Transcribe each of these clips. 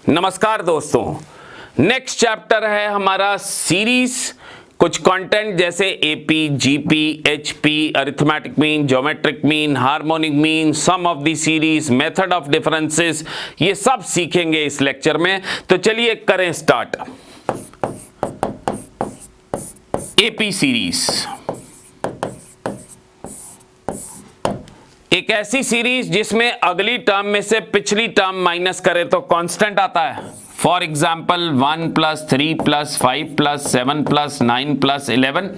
नमस्कार दोस्तों, next chapter है हमारा सीरीज। कुछ कंटेंट जैसे AP, GP, HP, arithmetic mean, geometric mean, harmonic mean, sum of the series, method of differences, ये सब सीखेंगे इस लेक्चर में। तो चलिए करें स्टार्ट। एपी सीरीज एक ऐसी सीरीज जिसमें अगली टर्म में से पिछली टर्म माइनस करें तो कांस्टेंट आता है। For example 1 + 3 + 5 + 7 + 9 + 11।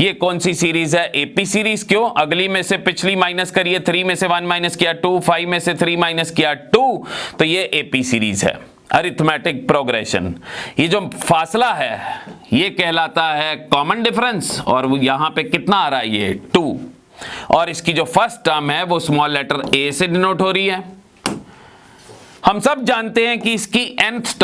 ये कौन सी सीरीज है? AP series. क्यों? अगली में से पिछली माइनस करिए, 3 में से 1 माइनस किया 2, 5 में से 3 माइनस किया 2, तो ये एपी सीरीज है। Arithmetic progression. ये जो फासला है ये कहलाता है कॉमन डिफरेंस, और यहां पे कितना आ रहा है? ये 2। और इसकी जो फर्स्ट टर्म है वो स्मॉल लेटर ए से डिनोट हो रही है। हम सब जानते हैं कि इसकी nth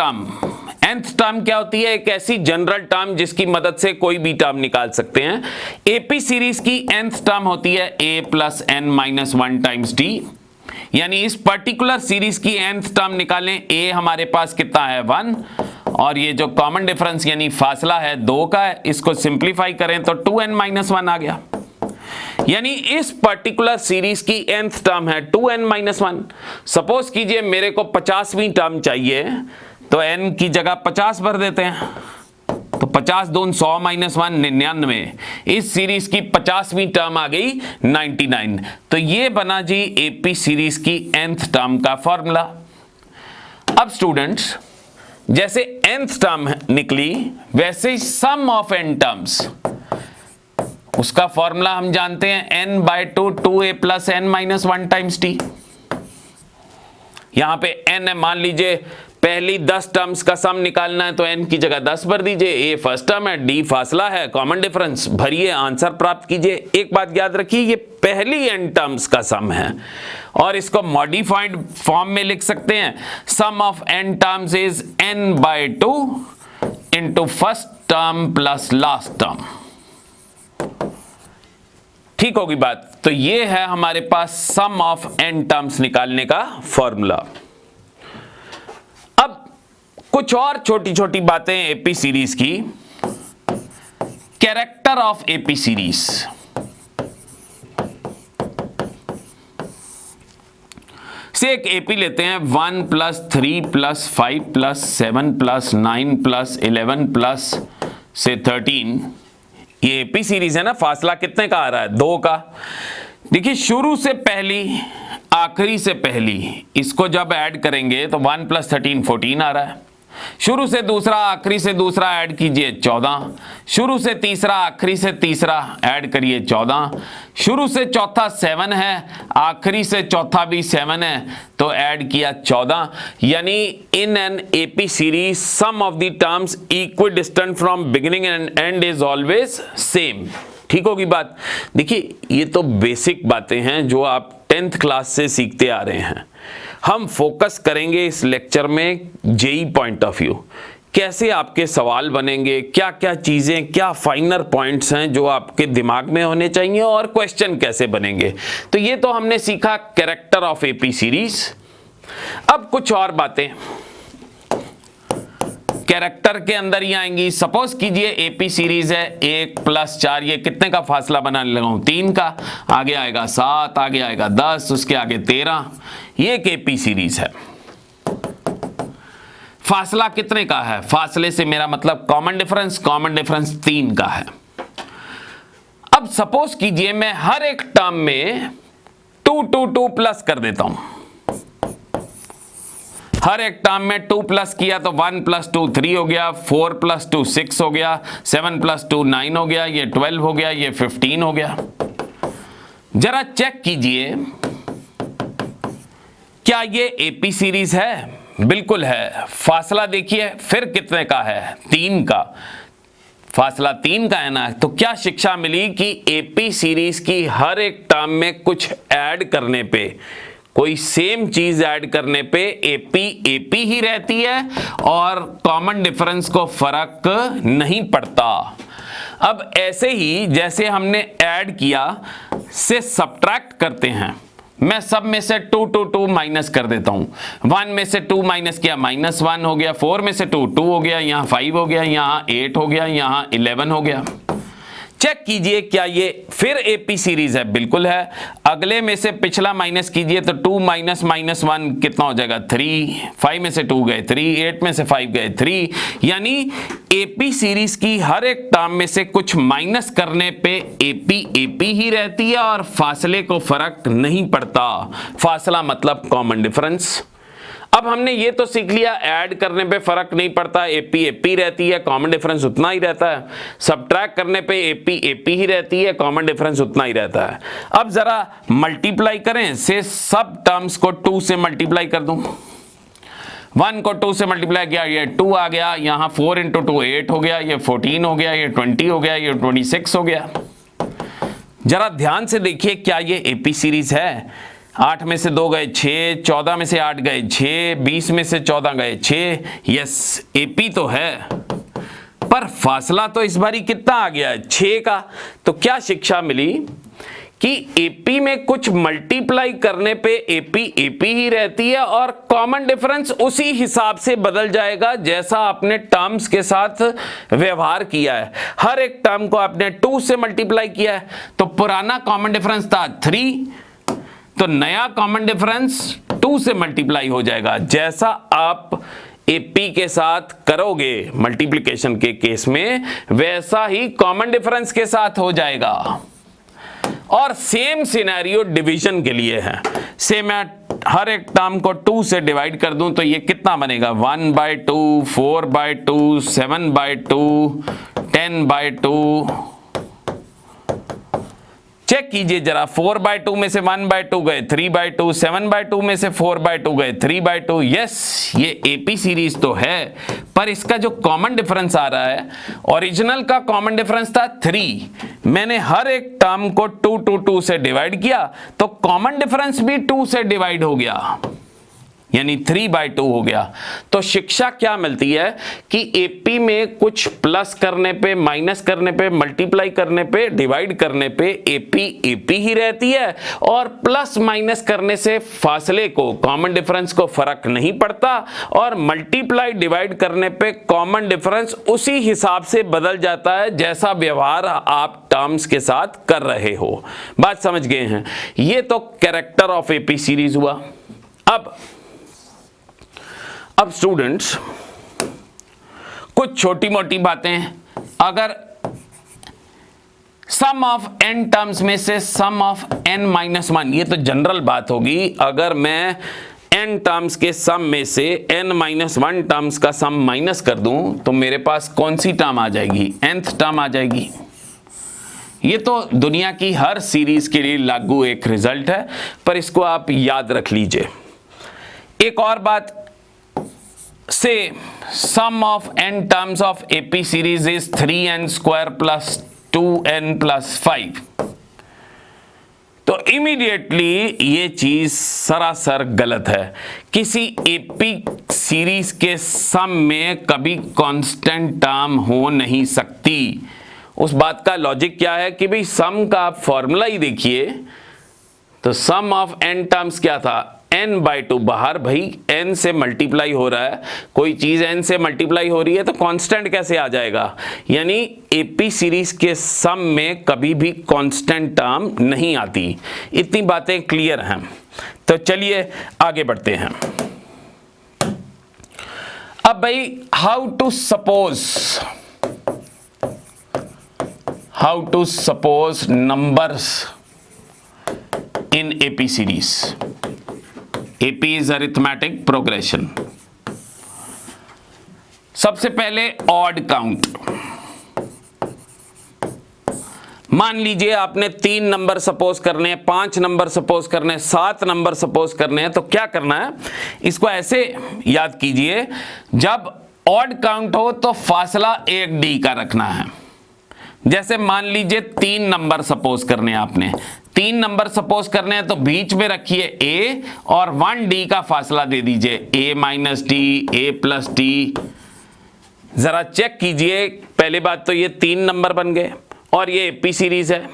टर्म क्या होती है? एक ऐसी जनरल टर्म जिसकी मदद से कोई भी टर्म निकाल सकते हैं। एपी सीरीज की nth टर्म होती है a + n - 1 टाइम्स d। यानी इस पर्टिकुलर सीरीज की nth टर्म निकालें, a हमारे पास कितना है? 1, और ये जो कॉमन डिफरेंस यानी फासला है 2 का है, इसको सिंप्लीफाई करें तो 2n - 1 आ गया। यानी इस पर्टिकुलर सीरीज की nth टर्म है 2n - 1। सपोज कीजिए मेरे को 50वीं टर्म चाहिए, तो n की जगह 50 भर देते हैं, तो 50 दून 100 - 1 99। इस सीरीज की 50वीं टर्म आ गई 99। तो ये बना जी एपी सीरीज की nth टर्म का फॉर्मूला। अब स्टूडेंट्स, जैसे nth टर्म निकली वैसे ही सम ऑफ n टर्म्स, उसका फॉर्मूला हम जानते हैं n/2 2a + n - 1 times d। यहां पे n है, मान लीजिए पहली 10 टर्म्स का सम निकालना है, तो n की जगह 10 भर दीजिए। a फर्स्ट टर्म है, d फासला है, कॉमन डिफरेंस भरिए, आंसर प्राप्त कीजिए। एक बात याद रखिए, ये पहली n टर्म्स का सम है और इसको मॉडिफाइड फॉर्म में लिख सकते हैं। Sum of n terms is n/2 into first term plus last term. ठीक होगी बात? तो ये है हमारे पास सम ऑफ n टर्म्स निकालने का फॉर्मूला। अब कुछ और छोटी छोटी बातें एपी सीरीज की। Character of AP series. से एक एपी लेते हैं 1 + 3 + 5 + 7 + 9 + 11 + से 13। ये एपी सीरीज है ना, फासला कितने का आ रहा है? 2 का। देखिए शुरू से पहली आखिरी से पहली, इसको जब ऐड करेंगे तो 1 + 13 14 आ रहा है। शुरू से दूसरा आखिरी से दूसरा ऐड कीजिए 14। शुरू से तीसरा आखिरी से तीसरा ऐड करिए 14। शुरू से चौथा 7 है, आखिरी से चौथा भी 7 है, तो ऐड किया 14। यानी in an AP series sum of the terms equidistant from beginning and end is always same. ठीक होगी बात? देखिए ये तो बेसिक बातें हैं जो आप 10th क्लास से सीखते आ रहे हैं। हम फोकस करेंगे इस लेक्चर में जेई पॉइंट ऑफ व्यू, कैसे आपके सवाल बनेंगे, क्या क्या चीजें, क्या फाइनर पॉइंट्स हैं जो आपके दिमाग में होने चाहिए, और क्वेश्चन कैसे बनेंगे। तो ये तो हमने सीखा कैरेक्टर ऑफ एपी सीरीज। अब कुछ और बातें कैरेक्टर के अंदर ही आएंगी। सपोज कीजिए एपी सीरीज है 1 + 4, ये कितने का फासला बनाने लगा हूं? 3 का। आगे आएगा 7, आगे आएगा 10, उसके आगे 13। ये एक एपी सीरीज है। फासला कितने का है? फासले से मेरा मतलब कॉमन डिफरेंस 3 का है। अब सपोज कीजिए मैं हर एक टर्म में 2 2 2 प्लस कर देता हूं। हर एक टर्म में 2 प्लस किया तो 1 + 2 3 हो गया, 4 + 2 6 हो गया, 7 + 2 9 हो गया, ये 12 हो गया, ये 15 हो गया। जरा चेक कीजिए क्या ये एपी सीरीज है? बिल्कुल है। फासला देखिए फिर कितने का है? 3 का। फासला 3 का है ना, तो क्या शिक्षा मिली कि एपी सीरीज की हर एक टर्म में कुछ ऐड करने पे, कोई सेम चीज ऐड करने पे एपी ही रहती है और कॉमन डिफरेंस को फर्क नहीं पड़ता। अब ऐसे ही जैसे हमने ऐड किया से सब्ट्रैक्ट करते हैं, मैं सब में से 2 2 2 माइनस कर देता हूं। 1 में से 2 माइनस किया -1 हो गया, 4 में से 2 2 हो गया, यहां 5 हो गया, यहां 8 हो गया, यहां 11 हो गया। चेक कीजिए क्या ये फिर एपी सीरीज है? बिल्कुल है। अगले में से पिछला माइनस कीजिए तो 2 माइनस -1 कितना हो जाएगा? 3। 5 में से 2 गए 3, 8 में से 5 गए 3। यानी एपी सीरीज की हर एक टर्म में से कुछ माइनस करने पे एपी ही रहती है और फासले को फर्क नहीं पड़ता। फासला मतलब कॉमन डिफरेंस। अब हमने ये तो सीख लिया ऐड करने पे फर्क नहीं पड़ता, एपी रहती है, कॉमन डिफरेंस उतना ही रहता है। सब्ट्रैक्ट करने पे एपी ही रहती है, कॉमन डिफरेंस उतना ही रहता है। अब जरा मल्टीप्लाई करें, से सब टर्म्स को 2 से मल्टीप्लाई कर दूं। 1 को 2 से मल्टीप्लाई किया, ये 2 आ गया, यहां 4 × 2 8 हो गया, ये 14 हो गया, ये 20 हो गया, ये 26 हो गया। जरा ध्यान से देखिए क्या ये एपी सीरीज है? 8 में से 2 गए 6, 14 में से 8 गए 6, 20 में से 14 गए 6। यस, एपी तो है, पर फासला तो इस बारी कितना आ गया है? 6 का। तो क्या शिक्षा मिली कि एपी में कुछ मल्टीप्लाई करने पे एपी ही रहती है और कॉमन डिफरेंस उसी हिसाब से बदल जाएगा जैसा आपने टर्म्स के साथ व्यवहार किया है। हर एक टर्म को आपने 2 से मल्टीप्लाई किया है, तो पुराना कॉमन डिफरेंस था 3, तो नया कॉमन डिफरेंस 2 से मल्टीप्लाई हो जाएगा। जैसा आप एपी के साथ करोगे मल्टीप्लिकेशन के केस में, वैसा ही कॉमन डिफरेंस के साथ हो जाएगा। और सेम सिनेरियो डिवीजन के लिए है। से मैं हर एक टर्म को 2 से डिवाइड कर दूं तो ये कितना बनेगा? 1/2, 4/2, 7/2, 10/2। चेक कीजिए जरा, 4/2 में से 1/2 गए 3/2, 7/2 में से 4/2 गए 3/2। यस, ये एपी सीरीज तो है, पर इसका जो कॉमन डिफरेंस आ रहा है, ओरिजिनल का कॉमन डिफरेंस था 3। मैंने हर एक टर्म को 2 2 2 से डिवाइड किया तो कॉमन डिफरेंस भी 2 से डिवाइड हो गया, यानी 3/2 हो गया। तो शिक्षा क्या मिलती है कि एपी में कुछ प्लस करने पे, माइनस करने पे, मल्टीप्लाई करने पे, डिवाइड करने पे एपी ही रहती है और प्लस माइनस करने से फासले को, कॉमन डिफरेंस को फर्क नहीं पड़ता और मल्टीप्लाई डिवाइड करने पे कॉमन डिफरेंस उसी हिसाब से बदल जाता है जैसा व्यवहार आप टर्म्स के साथ कर रहे हो। बात समझ गए हैं? ये तो कैरेक्टर ऑफ एपी सीरीज हुआ। अब स्टूडेंट्स कुछ छोटी मोटी बातें, अगर सम ऑफ n टर्म्स में से सम ऑफ n-1, ये तो जनरल बात होगी, अगर मैं n टर्म्स के सम में से n-1 टर्म्स का सम माइनस कर दूं तो मेरे पास कौन सी टर्म आ जाएगी? nth टर्म आ जाएगी। ये तो दुनिया की हर सीरीज के लिए लागू एक रिजल्ट है, पर इसको आप याद रख लीजिए। एक और बात, से sum of n terms of AP series is 3n² plus 2n plus 5। तो इमीडिएटली ये चीज सरासर गलत है। किसी एपी सीरीज के सम में कभी कांस्टेंट टर्म हो नहीं सकती। उस बात का लॉजिक क्या है कि भाई सम का आप फॉर्मूला ही देखिए, तो सम ऑफ n टर्म्स क्या था? n/2। बाहर भाई n से मल्टीप्लाई हो रहा है, कोई चीज n से मल्टीप्लाई हो रही है तो कांस्टेंट कैसे आ जाएगा? यानी एपी सीरीज के सम में कभी भी कांस्टेंट टर्म नहीं आती। इतनी बातें क्लियर हैं। तो चलिए आगे बढ़ते हैं। अब भाई how to suppose numbers in AP series. AP is arithmetic progression। सबसे पहले ऑड काउंट। मान लीजिए आपने 3 नंबर सपोज करने हैं, 5 नंबर सपोज करने हैं, 7 नंबर सपोज करने हैं, तो क्या करना है? इसको ऐसे याद कीजिए, जब ऑड काउंट हो तो फासला 1D का रखना है। जैसे मान लीजिए 3 नंबर सपोज करने हैं आपने, 3 नंबर सपोज करने हैं तो बीच में रखिए a और 1D का फासला दे दीजिए, a minus D, a plus D. जरा चेक कीजिए, पहली बात तो ये 3 नंबर बन गए और ये एपी सीरीज है।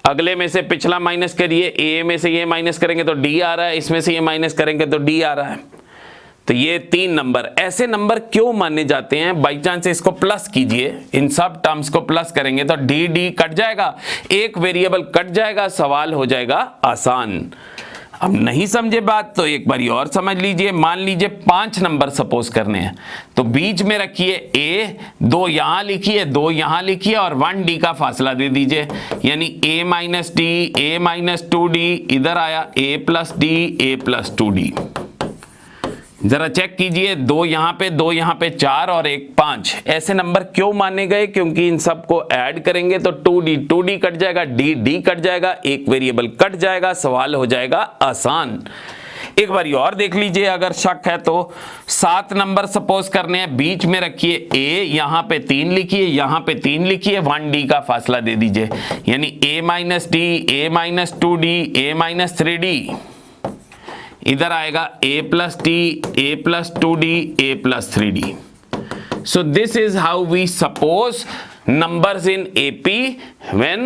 अगले में से पिछला माइनस करिए, ए में से ये माइनस करेंगे तो डी आ रहा है, इसमें से ये माइनस करेंगे तो डी आ रहा है। तो ये 3 नंबर, ऐसे नंबर क्यों माने जाते हैं? बाई चांस इसको प्लस कीजिए, इन सब टर्म्स को प्लस करेंगे तो डी डी कट जाएगा, एक वेरिएबल कट जाएगा, सवाल हो जाएगा आसान। अब नहीं समझे बात तो एक बारी और समझ लीजिए। मान लीजिए 5 नंबर सपोज करने हैं, तो बीच में रखिए ए, 2 यहां लिखिए, 2 यहां लिखिए और 1 डी का फासला दे दीजिए, यानी a minus D, A minus 2d, इधर आया a plus d, a plus 2d। जरा चेक कीजिए, 2 यहां पे, 2 यहां पे, 4 और 1 5। ऐसे नंबर क्यों माने गए? क्योंकि इन सबको ऐड करेंगे तो 2d कट जाएगा, डी कट जाएगा, एक वेरिएबल कट जाएगा, सवाल हो जाएगा आसान। एक बार और देख लीजिए, अगर शक है तो 7 नंबर सपोज करने हैं, बीच में रखिए a, यहां पे 3 लिखिए, यहां पे 3 लिखिए, 1d का फासला दे दीजिए, यानी a minus D, A minus 2d, A minus 3d, इधर आएगा a plus d, a plus 2d, a plus 3d। So this is how we suppose numbers in AP when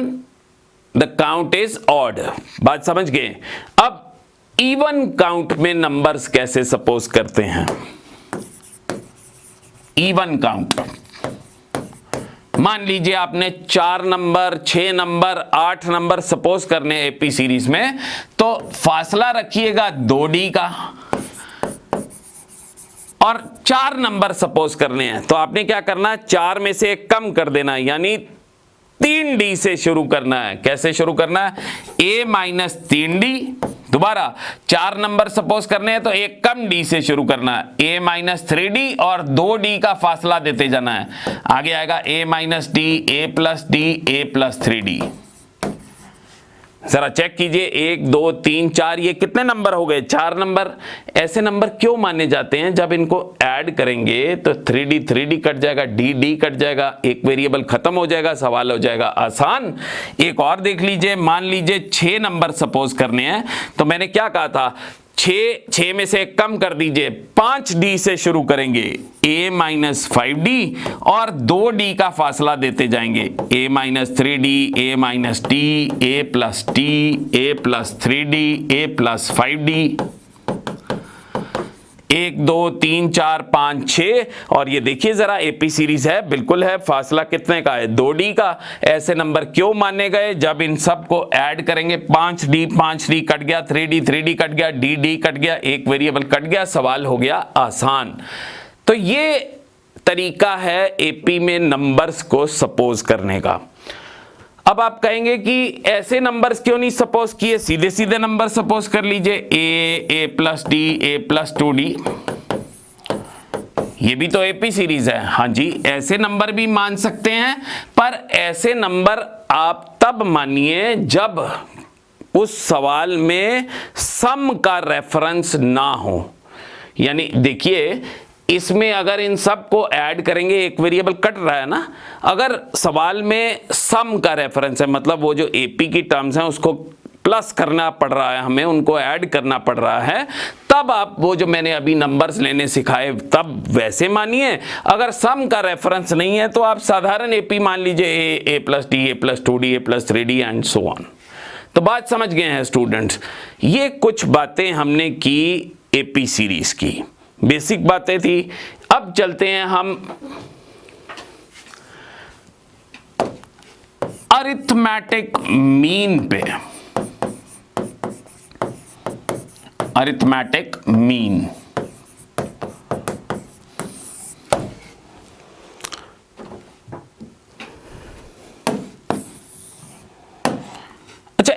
the count is odd। बात समझ गए? अब even count में numbers कैसे suppose करते हैं? इवन काउंट, मान लीजिए आपने 4 नंबर, 6 नंबर, 8 नंबर सपोज करने एपी सीरीज में, तो फासला रखिएगा 2d का, और 4 नंबर सपोज करने हैं तो आपने क्या करना है, 4 में से 1 कम कर देना है, यानी 3d से शुरू करना है। कैसे शुरू करना है? a माइनस 3d, दोबारा 4 नंबर सपोज करने हैं तो 1 कम d से शुरू करना है, a माइनस 3d और 2d का फासला देते जाना है। आगे आएगा a minus D, a plus d, a plus 3d। जरा चेक कीजिए, 1 2 3 4, ये कितने नंबर हो गए? 4 नंबर। ऐसे नंबर क्यों माने जाते हैं? जब इनको ऐड करेंगे तो 3d कट जाएगा, डी कट जाएगा, एक वेरिएबल खत्म हो जाएगा, सवाल हो जाएगा आसान। एक और देख लीजिए, मान लीजिए 6 नंबर सपोज करने हैं, तो मैंने क्या कहा था, 6 में से 1 कम कर दीजिए, 5d से शुरू करेंगे, a माइनस 5d और 2d का फासला देते जाएंगे, a minus 3d, a minus d, a plus d, a plus 3d, a plus 5d। 1 2 3 4 5 6, और ये देखिए जरा एपी सीरीज है, बिल्कुल है, फासला कितने का है? 2d का। ऐसे नंबर क्यों माने गए? जब इन सब को ऐड करेंगे, 5d कट गया, 3d कट गया, डी कट गया, एक वेरिएबल कट गया, सवाल हो गया आसान। तो ये तरीका है एपी में नंबर्स को सपोज करने का। अब आप कहेंगे कि ऐसे नंबर्स क्यों नहीं सपोज किए, सीधे सीधे नंबर सपोज कर लीजिए, a plus d, a plus 2d, ये भी तो एपी सीरीज है। हाँ जी, ऐसे नंबर भी मान सकते हैं, पर ऐसे नंबर आप तब मानिए जब उस सवाल में सम का रेफरेंस ना हो। यानी देखिए, इसमें अगर इन सब को ऐड करेंगे, एक वेरिएबल कट रहा है ना, अगर सवाल में सम का रेफरेंस है, मतलब वो जो एपी की टर्म्स हैं उसको प्लस करना पड़ रहा है, हमें उनको ऐड करना पड़ रहा है, तब आप वो जो मैंने अभी नंबर्स लेने सिखाए तब वैसे मानिए। अगर सम का रेफरेंस नहीं है तो आप साधारण एपी मान लीजिए, a plus d, a plus 2d, a plus 3d and so on. तो बात समझ गए हैं स्टूडेंट्स? ये कुछ बातें हमने की एपी सीरीज की, बेसिक बातें थी। अब चलते हैं हम अरिथमेटिक मीन पे। अरिथमेटिक मीन, अच्छा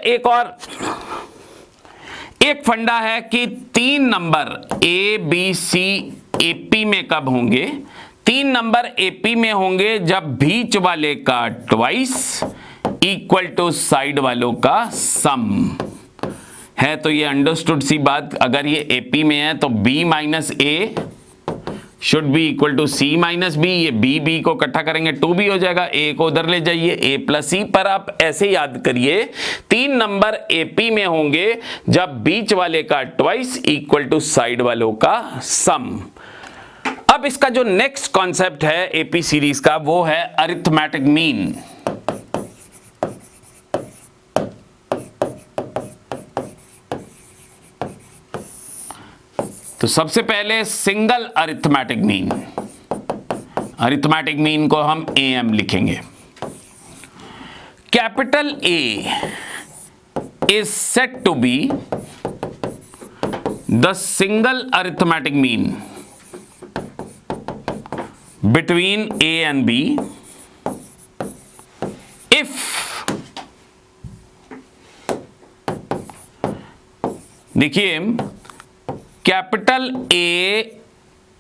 एक फंडा है कि 3 number A B C AP में कब होंगे? 3 नंबर एपी में होंगे जब बीच वाले का ट्वाइस इक्वल टू साइड वालों का सम है। तो ये अंडरस्टूड सी बात, अगर ये एपी में है तो b minus A should B equal to C minus B, ये बी को इकट्ठा करेंगे 2b हो जाएगा, a को उधर ले जाइए a प्लस सी। पर आप ऐसे याद करिए, 3 नंबर एपी में होंगे जब बीच वाले का ट्वाइस इक्वल टू साइड वालों का सम। अब इसका जो नेक्स्ट कॉन्सेप्ट है एपी सीरीज का, वो है अरिथमेटिक मीन। तो सबसे पहले single arithmetic mean, arithmetic mean को हम AM लिखेंगे। Capital A is said to be the single arithmetic mean between A and B if देखिए कैपिटल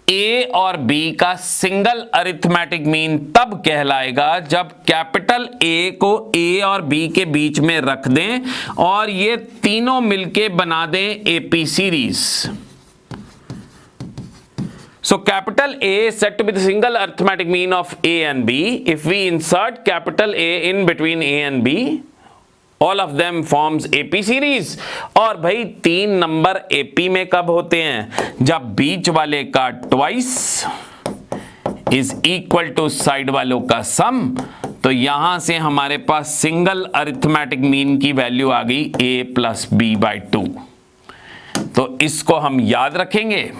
ए और बी का सिंगल अरिथमेटिक मीन तब कहलाएगा जब कैपिटल ए को ए और बी के बीच में रख दें और ये तीनों मिलके बना दें AP series. So capital A is said to be the single arithmetic mean of A and B if we insert capital A in between A and B, all of them forms AP series। और भाई 3 number AP में कब होते हैं? जब बीच वाले का twice is equal to side वालों का सम। तो यहां से हमारे पास सिंगल अरिथमेटिक मीन की वैल्यू आ गई A प्लस B बाई 2। तो इसको हम याद रखेंगे।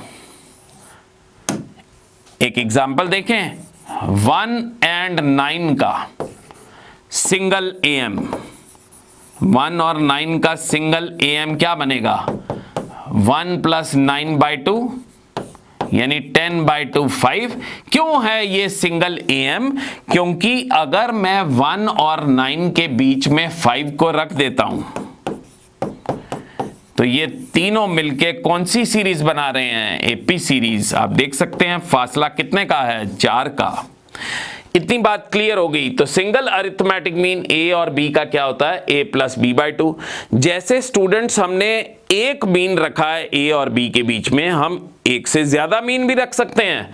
एक एग्जाम्पल देखें, 1 and 9 का सिंगल AM, 1 और 9 का सिंगल AM क्या बनेगा? 1 प्लस 9 बाई 2 यानी 10 बाई 2 5। क्यों है ये सिंगल AM? क्योंकि अगर मैं 1 और 9 के बीच में 5 को रख देता हूं तो ये तीनों मिलके कौन सी सीरीज बना रहे हैं? AP series. आप देख सकते हैं फासला कितने का है? 4 का। इतनी बात क्लियर हो गई। तो सिंगल अरिथमेटिक मीन ए और बी का क्या होता है? ए प्लस बी बाई 2। जैसे स्टूडेंट्स हमने एक मीन रखा है ए और बी के बीच में, हम एक से ज्यादा मीन भी रख सकते हैं।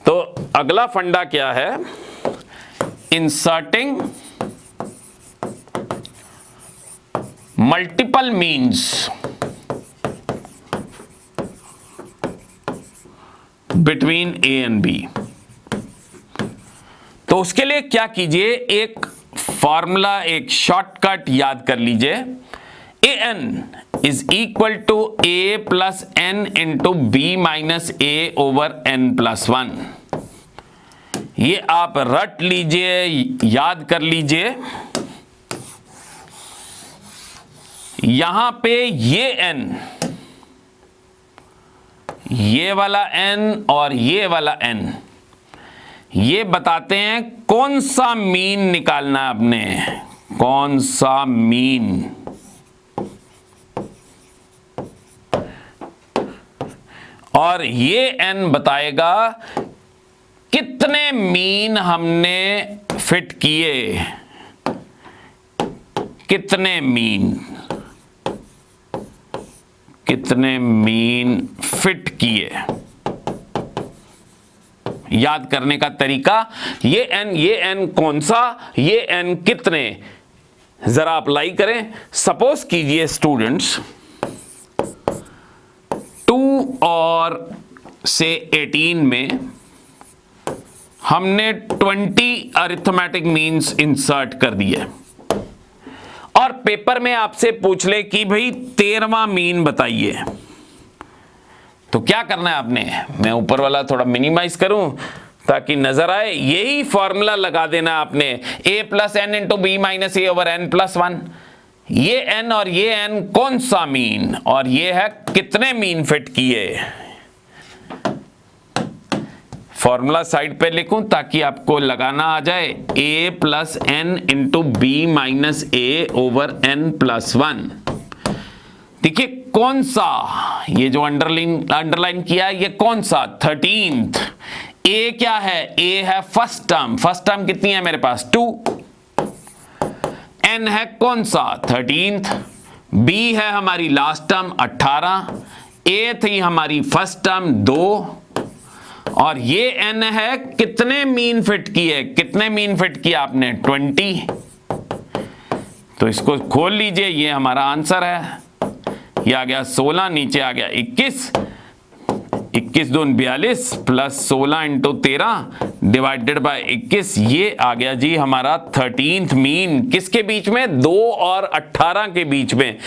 तो अगला फंडा क्या है? Inserting multiple means between A and B. तो उसके लिए क्या कीजिए, एक फॉर्मूला, एक शॉर्टकट याद कर लीजिए। A n is equal to a plus N into B minus A over N plus 1। ये आप रट लीजिए, याद कर लीजिए। यहां पे ये n, ये वाला n और ये वाला n, ये बताते हैं कौन सा मीन निकालना है आपने, कौन सा मीन। और ये n बताएगा कितने मीन हमने फिट किए, कितने मीन फिट किए। याद करने का तरीका, ये n कौन सा, ये n कितने, जरा अप्लाई करें। सपोज कीजिए स्टूडेंट्स 2 और से 18 में हमने 20 अरिथमेटिक मीन्स इंसर्ट कर दिए और पेपर में आपसे पूछ ले कि भाई 13वां मीन बताइए, तो क्या करना है आपने? मैं ऊपर वाला थोड़ा मिनिमाइज करूं ताकि नजर आए। यही फॉर्मूला लगा देना आपने, a plus N into B minus A over N plus 1। ये n और ये n कौन सा मीन, और ये है कितने मीन फिट किए। फॉर्मूला साइड पे लिखूं ताकि आपको लगाना आ जाए, a plus N into B minus A over N plus 1। देखिए कौन सा, ये जो अंडरलाइन किया है ये कौन सा? 13th। a क्या है? a है फर्स्ट टर्म, फर्स्ट टर्म कितनी है मेरे पास? 2। n है कौन सा? 13th। b है हमारी लास्ट टर्म 18। a थी हमारी फर्स्ट टर्म 2। और ये n है कितने मीन फिट किए, कितने मीन फिट किया आपने? 20। तो इसको खोल लीजिए, ये हमारा आंसर है। ये आ गया 16, नीचे आ गया 21। 21 Doon 42 plus 16 into 13 divided by 21। ये आ गया जी हमारा 13th मीन। किसके बीच में? 2 और 18 के बीच में।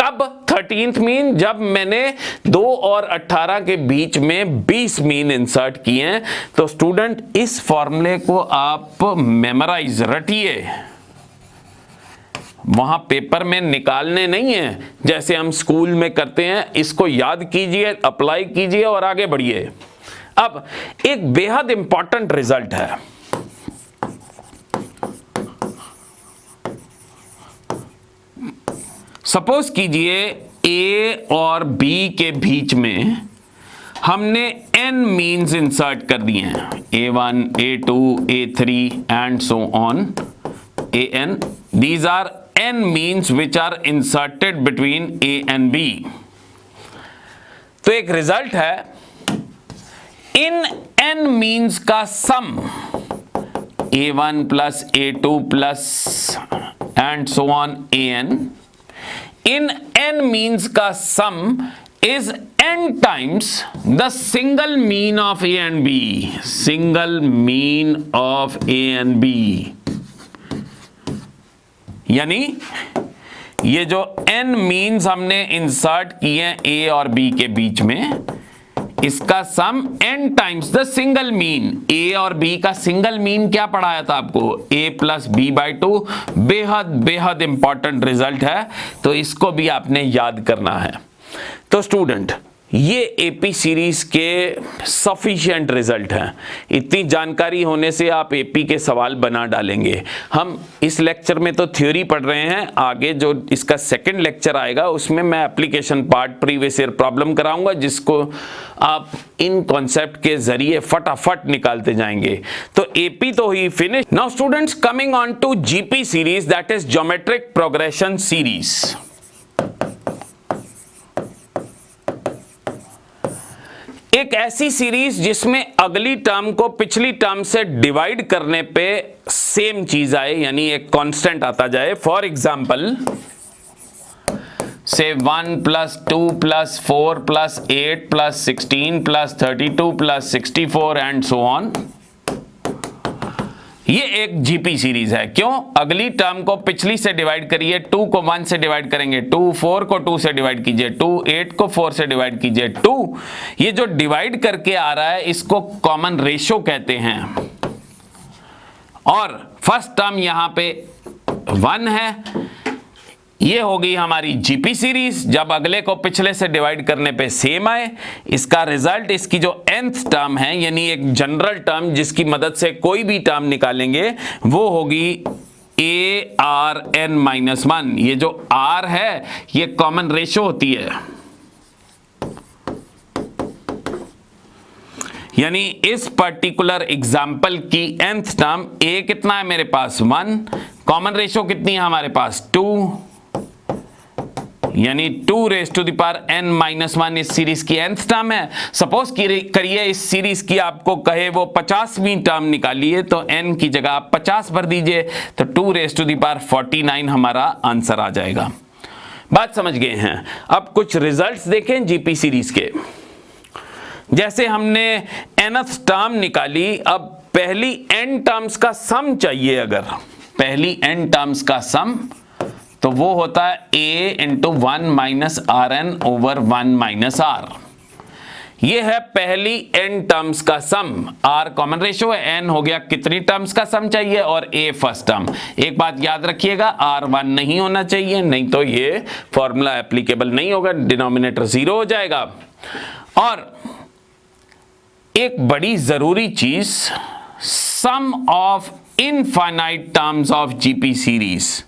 कब? 13th मीन जब मैंने 2 और 18 के बीच में 20 मीन इंसर्ट किए हैं। तो स्टूडेंट इस फॉर्मूले को आप मेमोराइज रटिए, वहां पेपर में निकालने नहीं है जैसे हम स्कूल में करते हैं। इसको याद कीजिए, अप्लाई कीजिए और आगे बढ़िए। अब एक बेहद इंपॉर्टेंट रिजल्ट है। सपोज कीजिए ए और बी के बीच में हमने n मीन्स इंसर्ट कर दिए हैं, A1, A2, A3 and so on AN. These are n means which are inserted between A and B. तो एक रिजल्ट है, इन n मीन्स का सम A1 plus A2 plus and so on AN, in n means का sum is n times the single mean of A and B. Single mean of A and B. यानी ये जो n means हमने insert किए हैं A और B के बीच में, इसका सम n times the single mean. A और B का सिंगल मीन क्या पढ़ाया था आपको, A प्लस B बाई 2। बेहद बेहद इंपॉर्टेंट रिजल्ट है, तो इसको भी आपने याद करना है। तो स्टूडेंट ये एपी सीरीज के सफिशिएंट रिजल्ट हैं। इतनी जानकारी होने से आप एपी के सवाल बना डालेंगे। हम इस लेक्चर में तो थ्योरी पढ़ रहे हैं, आगे जो इसका सेकंड लेक्चर आएगा उसमें मैं application part previous year problem कराऊंगा, जिसको आप इन कॉन्सेप्ट के जरिए फटाफट निकालते जाएंगे। तो एपी तो ही finish. Now students, coming on to GP series, that is geometric progression series. एक ऐसी सीरीज जिसमें अगली टर्म को पिछली टर्म से डिवाइड करने पे सेम चीज आए, यानी एक कांस्टेंट आता जाए। फॉर एग्जाम्पल से 1 plus 2 plus 4 plus 8 plus 16 plus 32 plus 64 and so on. ये एक जीपी सीरीज है। क्यों? अगली टर्म को पिछली से डिवाइड करिए, 2 को 1 से डिवाइड करेंगे 2, 4 को 2 से डिवाइड कीजिए 2, 8 को 4 से डिवाइड कीजिए 2। ये जो डिवाइड करके आ रहा है इसको कॉमन रेशो कहते हैं। और फर्स्ट टर्म यहां पे 1 है, ये होगी हमारी जीपी सीरीज। जब अगले को पिछले से डिवाइड करने पे सेम आए, इसका रिजल्ट, इसकी जो nth टर्म है यानी एक जनरल टर्म जिसकी मदद से कोई भी टर्म निकालेंगे, वो होगी ARn-1। ये जो R है ये कॉमन रेशो होती है, यानी इस पर्टिकुलर एग्जाम्पल की nth टर्म A कितना है मेरे पास 1, कॉमन रेशो कितनी है हमारे पास 2, यानी 2 raise to the power n-1 इस सीरीज की nth टर्म है। सपोज करिए इस सीरीज की आपको कहे वो 50वीं टर्म निकालिए, तो n की जगह आप 50 भर दीजिए, तो 2 रेज़ टू द पावर 49 हमारा आंसर आ जाएगा। बात समझ गए हैं? अब कुछ रिजल्ट्स देखें जीपी सीरीज के। जैसे हमने nth टर्म निकाली, अब पहली n टर्म्स का सम चाहिए। अगर पहली n टर्म्स का सम, तो वो होता है a into 1 minus Rn over 1 minus R। ये है पहली n टर्म्स का सम। R कॉमन रेशो है, n हो गया कितनी टर्म्स का सम चाहिए, और a फर्स्ट टर्म। एक बात याद रखिएगा, R 1 नहीं होना चाहिए, नहीं तो ये फॉर्मूला एप्लीकेबल नहीं होगा, डिनोमिनेटर 0 हो जाएगा। और एक बड़ी जरूरी चीज, sum of infinite terms of GP series.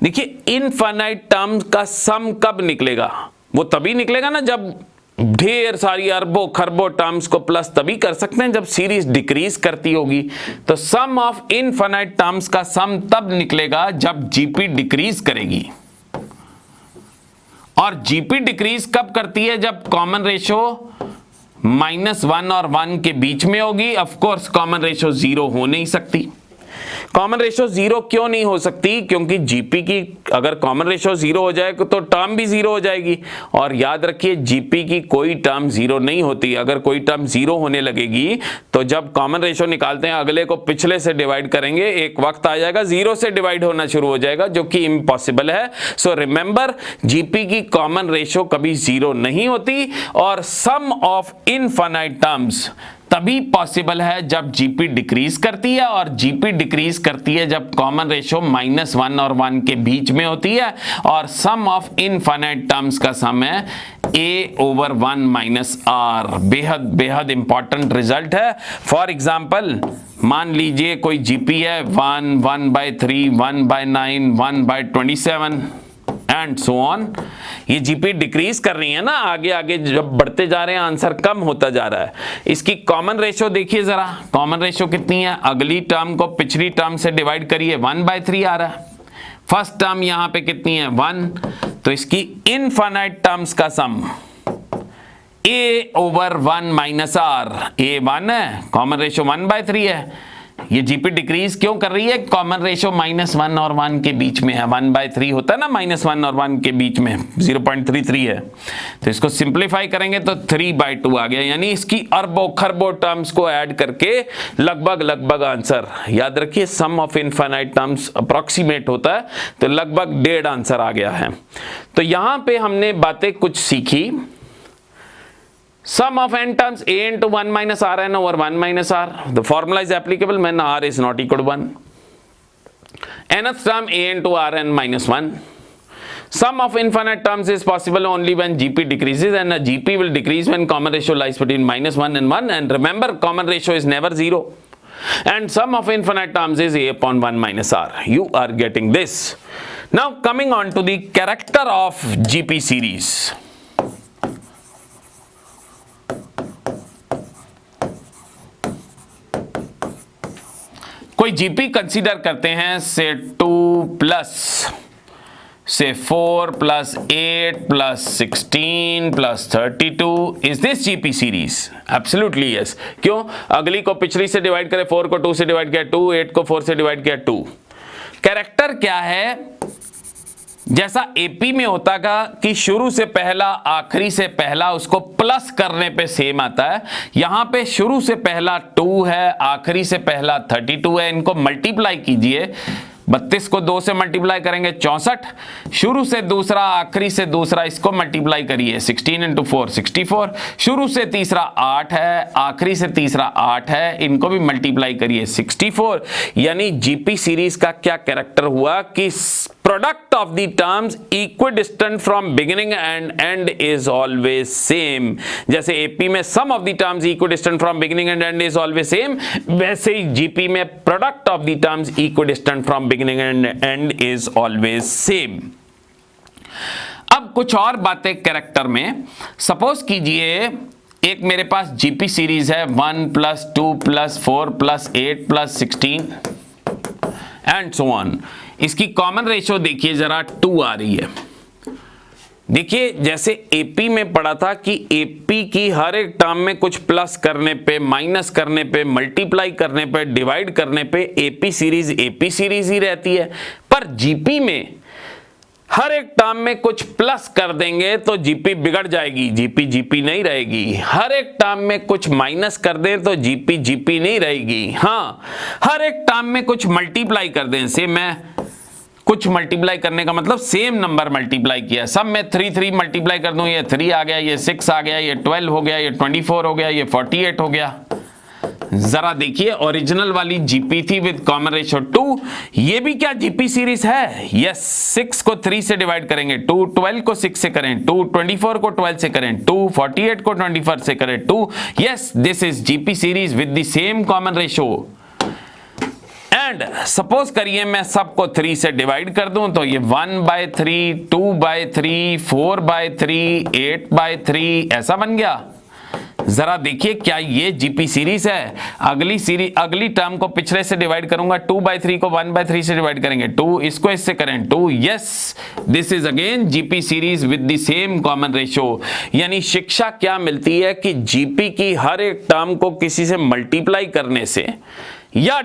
देखिए, इनफाइनाइट टर्म का सम कब निकलेगा? वो तभी निकलेगा ना जब ढेर सारी अरबों खरबों टर्म्स को प्लस तभी कर सकते हैं जब सीरीज डिक्रीज करती होगी। तो सम ऑफ इनफाइनाइट टर्म्स का सम तब निकलेगा जब जीपी डिक्रीज करेगी। और जीपी डिक्रीज कब करती है? जब कॉमन रेशो -1 और 1 के बीच में होगी। ऑफ कोर्स कॉमन रेशो 0 हो नहीं सकती। कॉमन रेशो जीरो क्यों नहीं हो सकती? क्योंकि जीपी की अगर कॉमन रेशो जीरो हो जाए तो टर्म भी जीरो हो जाएगी। और याद रखिए जीपी की कोई टर्म जीरो नहीं होती। अगर कोई टर्म जीरो होने लगेगी तो जब कॉमन रेशो निकालते हैं अगले को पिछले से डिवाइड करेंगे, एक वक्त आ जाएगा जीरो से डिवाइड होना शुरू हो जाएगा, जो कि इम्पॉसिबल है। सो रिमेंबर, जीपी की कॉमन रेशो कभी जीरो नहीं होती और सम ऑफ इनफाइनाइट टर्म्स तभी पॉसिबल है जब जीपी डिक्रीज करती है, और जीपी डिक्रीज करती है जब कॉमन रेशो -1 और 1 के बीच में होती है, और सम ऑफ इनफाइनाइट टर्म्स का सम है a/1 - r। बेहद बेहद इंपॉर्टेंट रिजल्ट है। फॉर एग्जांपल मान लीजिए कोई जीपी है 1, 1/3, 1/9, 1/27 एंड सो ऑन। ये जीपी डिक्रीज कर रही है ना, आगे आगे जब बढ़ते जा रहे हैं आंसर कम होता जा रहा है। इसकी कॉमन रेशो देखिए जरा, कॉमन रेशो कितनी है? अगली टर्म को पिछली टर्म से डिवाइड करिए, 1/3 आ रहा है। फर्स्ट टर्म यहां पे कितनी है? 1। तो इसकी इनफाइनाइट टर्म्स का सम a/1 - r। a 1 है, कॉमन रेशो 1/3 है। ये जीपी डिक्रीज क्यों कर रही है? कॉमन रेशो -1 और 1 के बीच में है। 1/3 होता है ना, -1 और 1 के बीच में 0.33 है। तो इसको सिंप्लीफाई करेंगे तो 3/2 आ गया। यानी इसकी अरबों खरबों टर्म्स को ऐड करके लगभग आंसर, याद रखिए सम ऑफ इनफाइनाइट टर्म्स अप्रोक्सीमेट होता है, तो लगभग 1.5 आंसर आ गया है। तो यहां पे हमने बातें कुछ सीखी। Sum of n terms a into 1 minus rn over 1 minus r. The formula is applicable when r is not equal to 1. Nth term a into rn minus 1. Sum of infinite terms is possible only when GP decreases, and a GP will decrease when common ratio lies between -1 and 1. And remember, common ratio is never 0. And sum of infinite terms is a/1 minus r. You are getting this. Now coming on to the character of GP series. कोई GP consider करते हैं से 2 plus से 4 plus 8 plus 16 plus 32। Is this GP series? Absolutely yes. क्यों? अगली को पिछली से डिवाइड करें, 4 को 2 से डिवाइड किया 2, 8 को 4 से डिवाइड किया 2। कैरेक्टर क्या है? जैसा एपी में होता था कि शुरू से पहला आखिरी से पहला उसको प्लस करने पे सेम आता है, यहां पे शुरू से पहला 2 है, आखिरी से पहला 32 है। इनको मल्टीप्लाई कीजिए, 32 को 2 से मल्टीप्लाई करेंगे 64, शुरू से दूसरा आखिरी से दूसरा इसको मल्टीप्लाई करिए, 16 × 4 64, शुरू से तीसरा 8 है, आखिरी से तीसरा 8 है, इनको भी मल्टीप्लाई करिए 64। यानी जीपी सीरीज का क्या कैरेक्टर हुआ कि product of the terms equidistant from beginning and end is always same. जैसे एपी में sum of the terms equidistant from beginning and end is always same, वैसे ही जीपी में product of the terms equidistant from beginning and end is always same. अब कुछ और बातें character में। सपोज कीजिए एक मेरे पास जीपी सीरीज है 1 + 2 + 4 + 8 + 16 एंड सो ऑन। इसकी कॉमन रेशो देखिए जरा 2 आ रही है। देखिए जैसे एपी में पढ़ा था कि एपी की हर एक टर्म में कुछ प्लस करने पे, माइनस करने पे, मल्टीप्लाई करने पे, डिवाइड करने पे एपी सीरीज ही रहती है। पर जीपी में हर एक टर्म में कुछ प्लस कर देंगे तो जीपी बिगड़ जाएगी, जीपी नहीं रहेगी। हर एक टर्म में कुछ माइनस कर दें तो जीपी नहीं रहेगी। हाँ, हर एक टर्म में कुछ मल्टीप्लाई कर दें, से मैं कुछ मल्टीप्लाई करने का मतलब सेम नंबर मल्टीप्लाई किया, सब में 3 मल्टीप्लाई कर दूं, ये 3 आ गया, ये 6 आ गया, ये 12 हो गया, ये 24 हो गया, ये 48 हो गया। जरा देखिए ओरिजिनल वाली जीपी थी विद कॉमन रेशो 2, ये भी क्या जीपी सीरीज है? यस। 6 को 3 से डिवाइड करेंगे 2, 12 को 6 से करें 2, 24 को 12 से करें 2, 48 को 24 से करें 2। Yes, this is GP series with the same common ratio. And suppose करिए मैं सबको 3 से डिवाइड कर दूं तो ये 1/3, 2/3, 4/3, 8/3 ऐसा बन गया। जरा देखिए क्या ये जीपी सीरीज है? अगली टर्म को पिछले से डिवाइड करूंगा, 2/3 को 1/3 से डिवाइड करेंगे 2, इसको इससे करें 2। Yes, this is again GP series with the same common ratio. यानी शिक्षा क्या मिलती है कि जीपी की हर एक टर्म को किसी से मल्टीप्लाई करने से या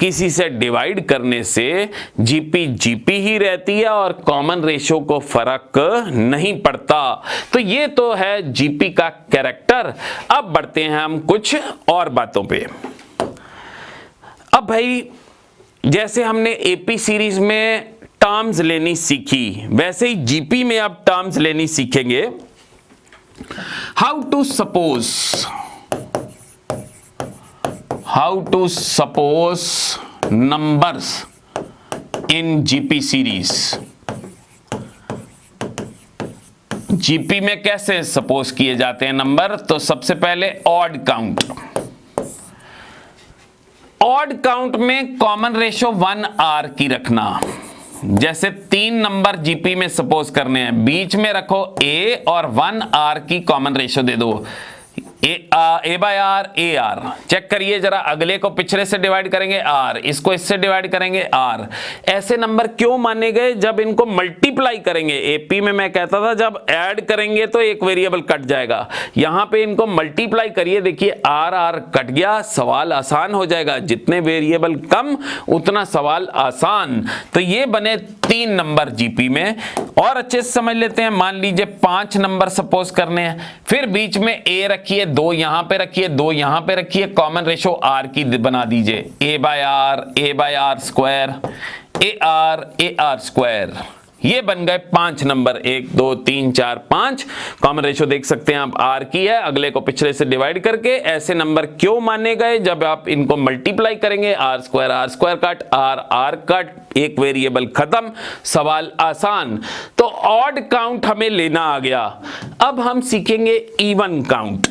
किसी से डिवाइड करने से जीपी जीपी ही रहती है और कॉमन रेशो को फर्क नहीं पड़ता। तो ये तो है जीपी का कैरेक्टर। अब बढ़ते हैं हम कुछ और बातों पे। अब भाई जैसे हमने एपी सीरीज में टर्म्स लेनी सीखी, वैसे ही जीपी में अब टर्म्स लेनी सीखेंगे। How to suppose numbers in GP series. GP में कैसे सपोज किए जाते हैं नंबर? तो सबसे पहले ऑड काउंट। ऑड काउंट में कॉमन रेशो 1R की रखना। जैसे 3 नंबर जीपी में सपोज करने हैं, बीच में रखो A और 1R की कॉमन रेशो दे दो। A by R A R. Check करिए जरा, अगले को पिछले से डिवाइड करेंगे R, इसको इससे डिवाइड करेंगे R। ऐसे नंबर क्यों माने गए? जब इनको मल्टीप्लाई करेंगे, एपी में मैं कहता था जब ऐड करेंगे तो एक वेरिएबल कट जाएगा, यहां पे इनको मल्टीप्लाई करिए, देखिए R कट गया, सवाल आसान हो जाएगा। जितने वेरिएबल कम उतना सवाल आसान। तो ये बने 3 नंबर जीपी में। और अच्छे से समझ लेते हैं, मान लीजिए 5 नंबर सपोज करने हैं, फिर बीच में A रखिए, 2 यहां पे रखिए, 2 यहां पे रखिए, कॉमन रेशो R की बना दीजिए, A by R square, A R square. ये बन गए 5 नंबर, 1 2 3 4 5। कॉमन रेशो देख सकते हैं आप R की है, अगले को पिछले से डिवाइड करके। ऐसे नंबर क्यों माने गए? जब आप इनको मल्टीप्लाई करेंगे, R square cut, R cut, एक वेरिएबल खत्म, सवाल आसान। तो ऑड काउंट हमें लेना आ गया। अब हम सीखेंगे इवन काउंट।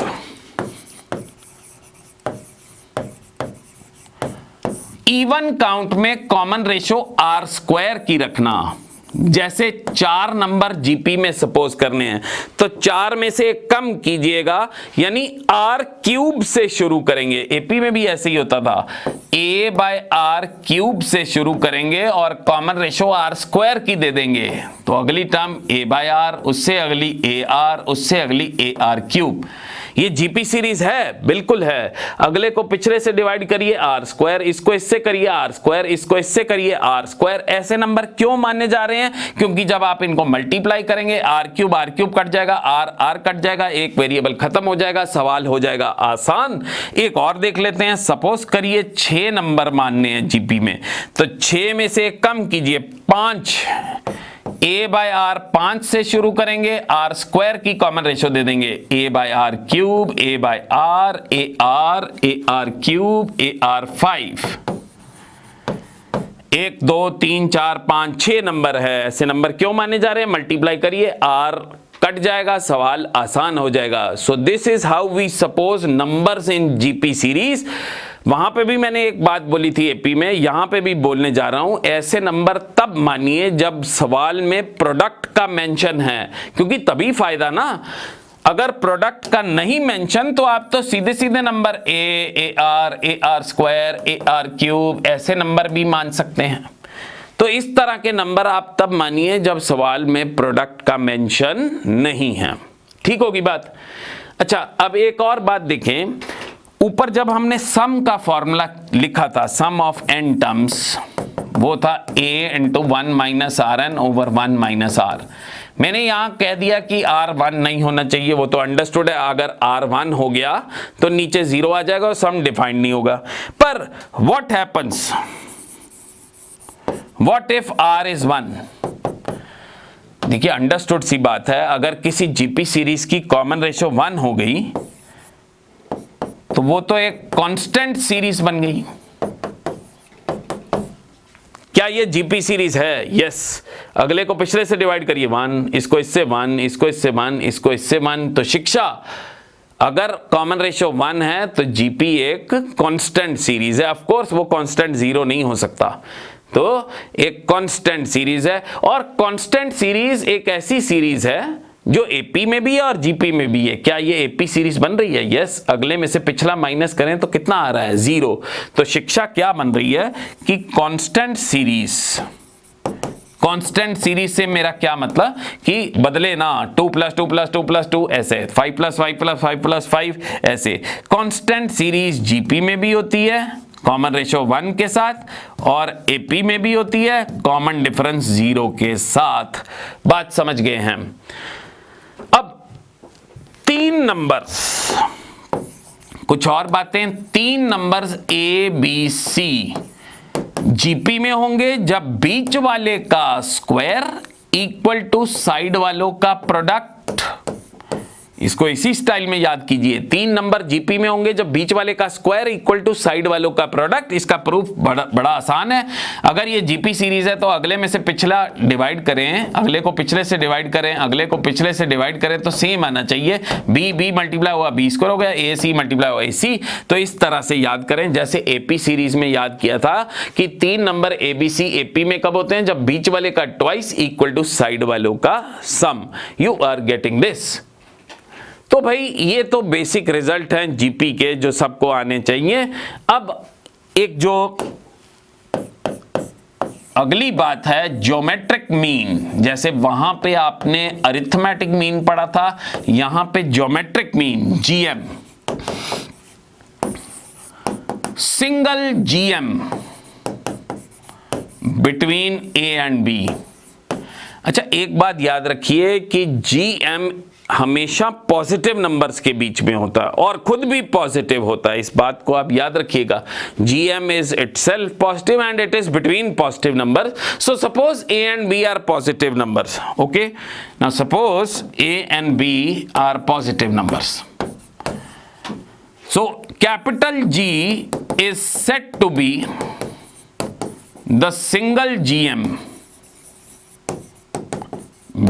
इवन काउंट में कॉमन रेशो R स्क्वायर की रखना। जैसे 4 नंबर जीपी में सपोज करने हैं, तो 4 में से कम कीजिएगा, यानी R क्यूब से शुरू करेंगे। एपी में भी ऐसे ही होता था, A बाय आर क्यूब से शुरू करेंगे और कॉमन रेशो R स्क्वायर की दे देंगे। तो अगली टर्म A बाय आर, उससे अगली AR, उससे अगली AR क्यूब। ये जीपी सीरीज है, बिल्कुल है। अगले को पिछले से डिवाइड करिए R स्क्वायर, इसको इससे करिए R स्क्वायर, इसको इससे करिए R स्क्वायर। ऐसे नंबर क्यों माने जा रहे हैं? क्योंकि जब आप इनको मल्टीप्लाई करेंगे, R क्यूब कट जाएगा, R कट जाएगा, एक वेरिएबल खत्म हो जाएगा, सवाल हो जाएगा आसान। एक और देख लेते हैं, सपोज करिए 6 नंबर मानने हैं जीपी में, तो 6 में से कम कीजिए, 5। A बाय आर 5 से शुरू करेंगे, R स्क्वायर की कॉमन रेशो दे देंगे, A by R cube, A by R, AR cube, AR 5। 1 2 3 4 5 6 number है। ऐसे नंबर क्यों माने जा रहे हैं? मल्टीप्लाई करिए, R कट जाएगा, सवाल आसान हो जाएगा। So this is how we suppose numbers in GP series. वहां पे भी मैंने एक बात बोली थी एपी में, यहां पे भी बोलने जा रहा हूं। ऐसे नंबर तब मानिए जब सवाल में प्रोडक्ट का मेंशन है, क्योंकि तभी फायदा ना। अगर प्रोडक्ट का नहीं मेंशन तो आप तो सीधे सीधे number AR square, AR cube ऐसे नंबर भी मान सकते हैं। तो इस तरह के नंबर आप तब मानिए जब सवाल में प्रोडक्ट का मेंशन नहीं है। ठीक होगी बात? अच्छा, अब एक और बात देखें। ऊपर जब हमने सम का फॉर्मूला लिखा था, सम ऑफ n टर्म्स, वो था A into 1 minus RN over 1 minus R। मैंने यहां कह दिया कि R1 नहीं होना चाहिए, वो तो अंडरस्टूड है। अगर R1 हो गया तो नीचे 0 आ जाएगा और सम डिफाइंड नहीं होगा। पर what happens, what if R is 1? देखिए अंडरस्टूड सी बात है, अगर किसी जीपी सीरीज की कॉमन रेशो 1 हो गई तो वो तो एक कांस्टेंट सीरीज बन गई। क्या ये जीपी सीरीज है? यस। अगले को पिछले से डिवाइड करिए, 1, इसको इससे 1, इसको इससे 1, इसको इससे 1। तो शिक्षा, अगर कॉमन रेशो 1 है तो जीपी एक कांस्टेंट सीरीज है। ऑफ कोर्स वो कांस्टेंट 0 नहीं हो सकता, तो एक कांस्टेंट सीरीज है। और कांस्टेंट सीरीज एक ऐसी सीरीज है जो एपी में भी है और जीपी में भी है। क्या ये एपी सीरीज बन रही है? यस। अगले में से पिछला माइनस करें तो कितना आ रहा है? 0। तो शिक्षा क्या बन रही है कि कांस्टेंट सीरीज। कांस्टेंट सीरीज से मेरा क्या मतलब कि बदले ना, 2 + 2 + 2 + 2 ऐसे, 5 + 5 + 5 + 5 ऐसे। कांस्टेंट सीरीज जीपी में भी होती है, कॉमन रेशियो 1 के साथ, और एपी में भी होती है कॉमन डिफरेंस 0 के साथ। बात समझ गए हैं। अब 3 नंबर्स, कुछ और बातें। 3 numbers A B C GP में होंगे जब बीच वाले का स्क्वायर इक्वल टू साइड वालों का प्रोडक्ट। इसको इसी स्टाइल में याद कीजिए। 3 नंबर जीपी में होंगे जब बीच वाले का स्क्वायर इक्वल टू साइड वालों का प्रोडक्ट। इसका प्रूफ बड़ा आसान है। अगर ये जीपी सीरीज है तो अगले में से पिछला डिवाइड करें, अगले को पिछले से डिवाइड करें, अगले को पिछले से डिवाइड करें तो सेम आना चाहिए। बी मल्टीप्लाई हुआ बी स्क्वायर हो गया, ए सी मल्टीप्लाई हुआ ए सी। तो इस तरह से याद करें जैसे एपी सीरीज में याद किया था कि 3 नंबर एबीसी एपी में कब होते हैं, जब बीच वाले का ट्वाइस इक्वल टू साइड वालों का sum. You are getting this. तो भाई ये तो बेसिक रिजल्ट हैं जीपी के जो सबको आने चाहिए। अब एक जो अगली बात है ज्योमेट्रिक मीन। जैसे वहां पे आपने अरिथमेटिक मीन पढ़ा था, यहां पे geometric mean GM, single GM between A and B. अच्छा एक बात याद रखिए कि जीएम हमेशा पॉजिटिव नंबर्स के बीच में होता है और खुद भी पॉजिटिव होता है। इस बात को आप याद रखिएगा। GM is itself positive and it is between positive numbers. So suppose A and B are positive numbers. Okay, now suppose A and B are positive numbers. So capital G is said to be the single GM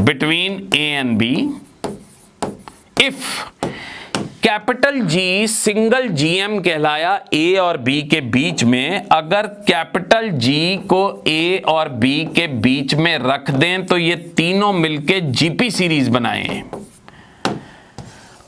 between A and B if capital G single GM कहलाया A और B के बीच में। अगर capital G को A और B के बीच में रख दें तो ये तीनों मिलके जीपी सीरीज बनाएं।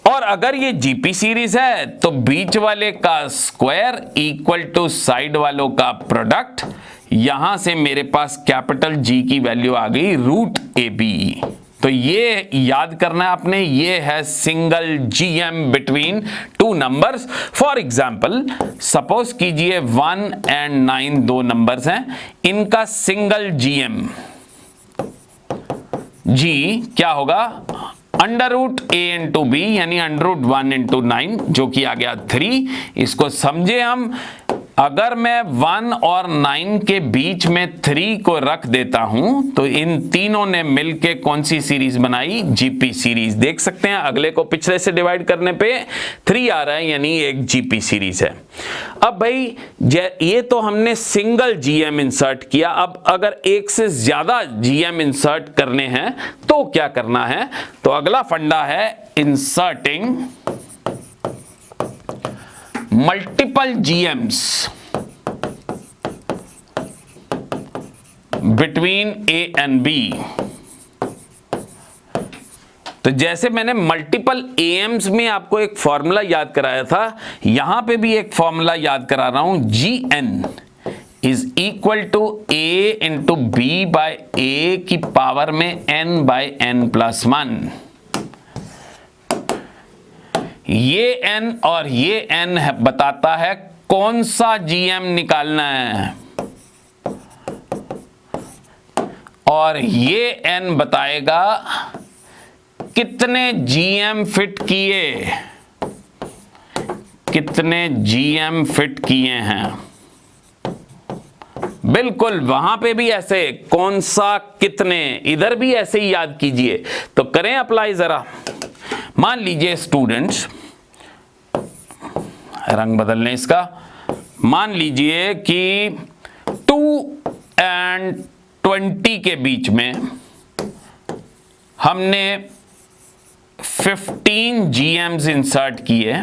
और अगर ये जीपी सीरीज है तो बीच वाले का स्क्वायर इक्वल टू साइड वालों का प्रोडक्ट। यहां से मेरे पास कैपिटल G की वैल्यू आ गई √AB। तो ये याद करना है आपने, ये है single GM between 2 numbers. For example suppose कीजिए 1 and 9 2 नंबर्स हैं, इनका सिंगल GM G क्या होगा, √A into B यानी √1 into 9 जो कि आ गया 3। इसको समझे हम, अगर मैं 1 और 9 के बीच में 3 को रख देता हूं तो इन तीनों ने मिलके कौन सी सीरीज बनाई, जीपी सीरीज। देख सकते हैं अगले को पिछले से डिवाइड करने पे 3 आ रहा है यानी एक जीपी सीरीज है। अब भाई ये तो हमने सिंगल जीएम इंसर्ट किया। अब अगर एक से ज्यादा जीएम इंसर्ट करने हैं तो क्या करना है, तो अगला फंडा है inserting multiple GMs between A and B। तो जैसे मैंने मल्टीपल AMs में आपको एक फॉर्मूला याद कराया था, यहां पे भी एक फॉर्मूला याद करा रहा हूं। GN is equal to A into B by A की पावर में N बाय N प्लस 1। ये n और ये n बताता है कौन सा GM निकालना है, और ये n बताएगा कितने GM फिट किए, कितने GM फिट किए हैं। बिल्कुल वहां पे भी ऐसे कौन सा कितने, इधर भी ऐसे ही याद कीजिए। तो करें अप्लाई जरा। मान लीजिए स्टूडेंट्स, रंग बदल लें इसका, मान लीजिए कि 2 and 20 के बीच में हमने 15 GMs इंसर्ट किए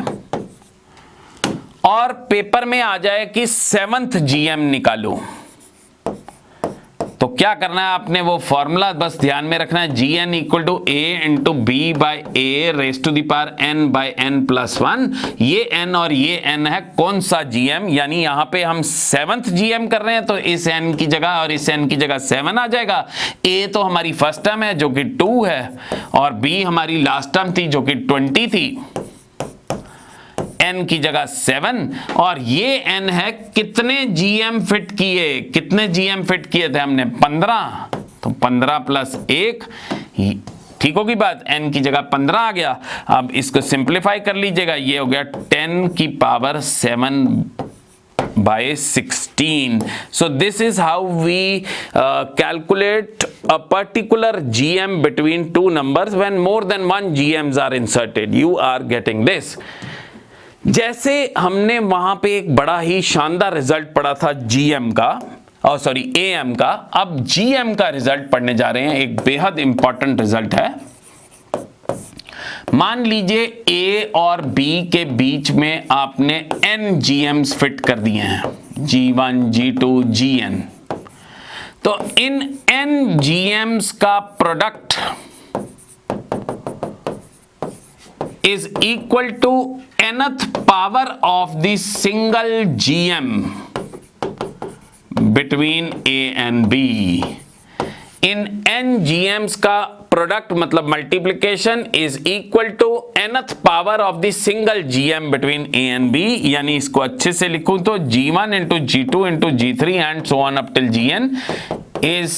और पेपर में आ जाए कि 7th GM निकालो। तो क्या करना है आपने, वो फॉर्मूला बस ध्यान में रखना है। GN equal to A into B by A raise to the power N by N plus 1। ये N और ये N है कौन सा GM, यानी यहां पे हम 7th GM कर रहे हैं तो इस N की जगह और इस N की जगह 7 आ जाएगा। A तो हमारी फर्स्ट टर्म है जो कि 2 है और B हमारी लास्ट टर्म थी जो कि 20 थी। n की जगह 7 और ये n है कितने gm फिट किए, कितने gm फिट किए थे हमने 15, तो 15 प्लस 1, ठीक होगी बात, n की जगह 15 आ गया। अब इसको सिंप्लीफाई कर लीजिएगा, ये हो गया 10 की power 7 by 16. So this is how we calculate a particular GM between two numbers when more than one GMs are inserted. You are getting this. जैसे हमने वहां पे एक बड़ा ही शानदार रिजल्ट पढ़ा था GM का, और सॉरी AM का, अब GM का रिजल्ट पढ़ने जा रहे हैं। एक बेहद इंपॉर्टेंट रिजल्ट है। मान लीजिए A और B के बीच में आपने n GMs फिट कर दिए हैं, G1, G2, Gn। तो इन n GMs का product is equal to nth power of the single GM between A and B। इन n GMs का प्रोडक्ट मतलब multiplication is equal to nth power of the single GM between A and B, यानी इसको अच्छे से लिखूं तो G1 into G2 into G3 and so on up till Gn is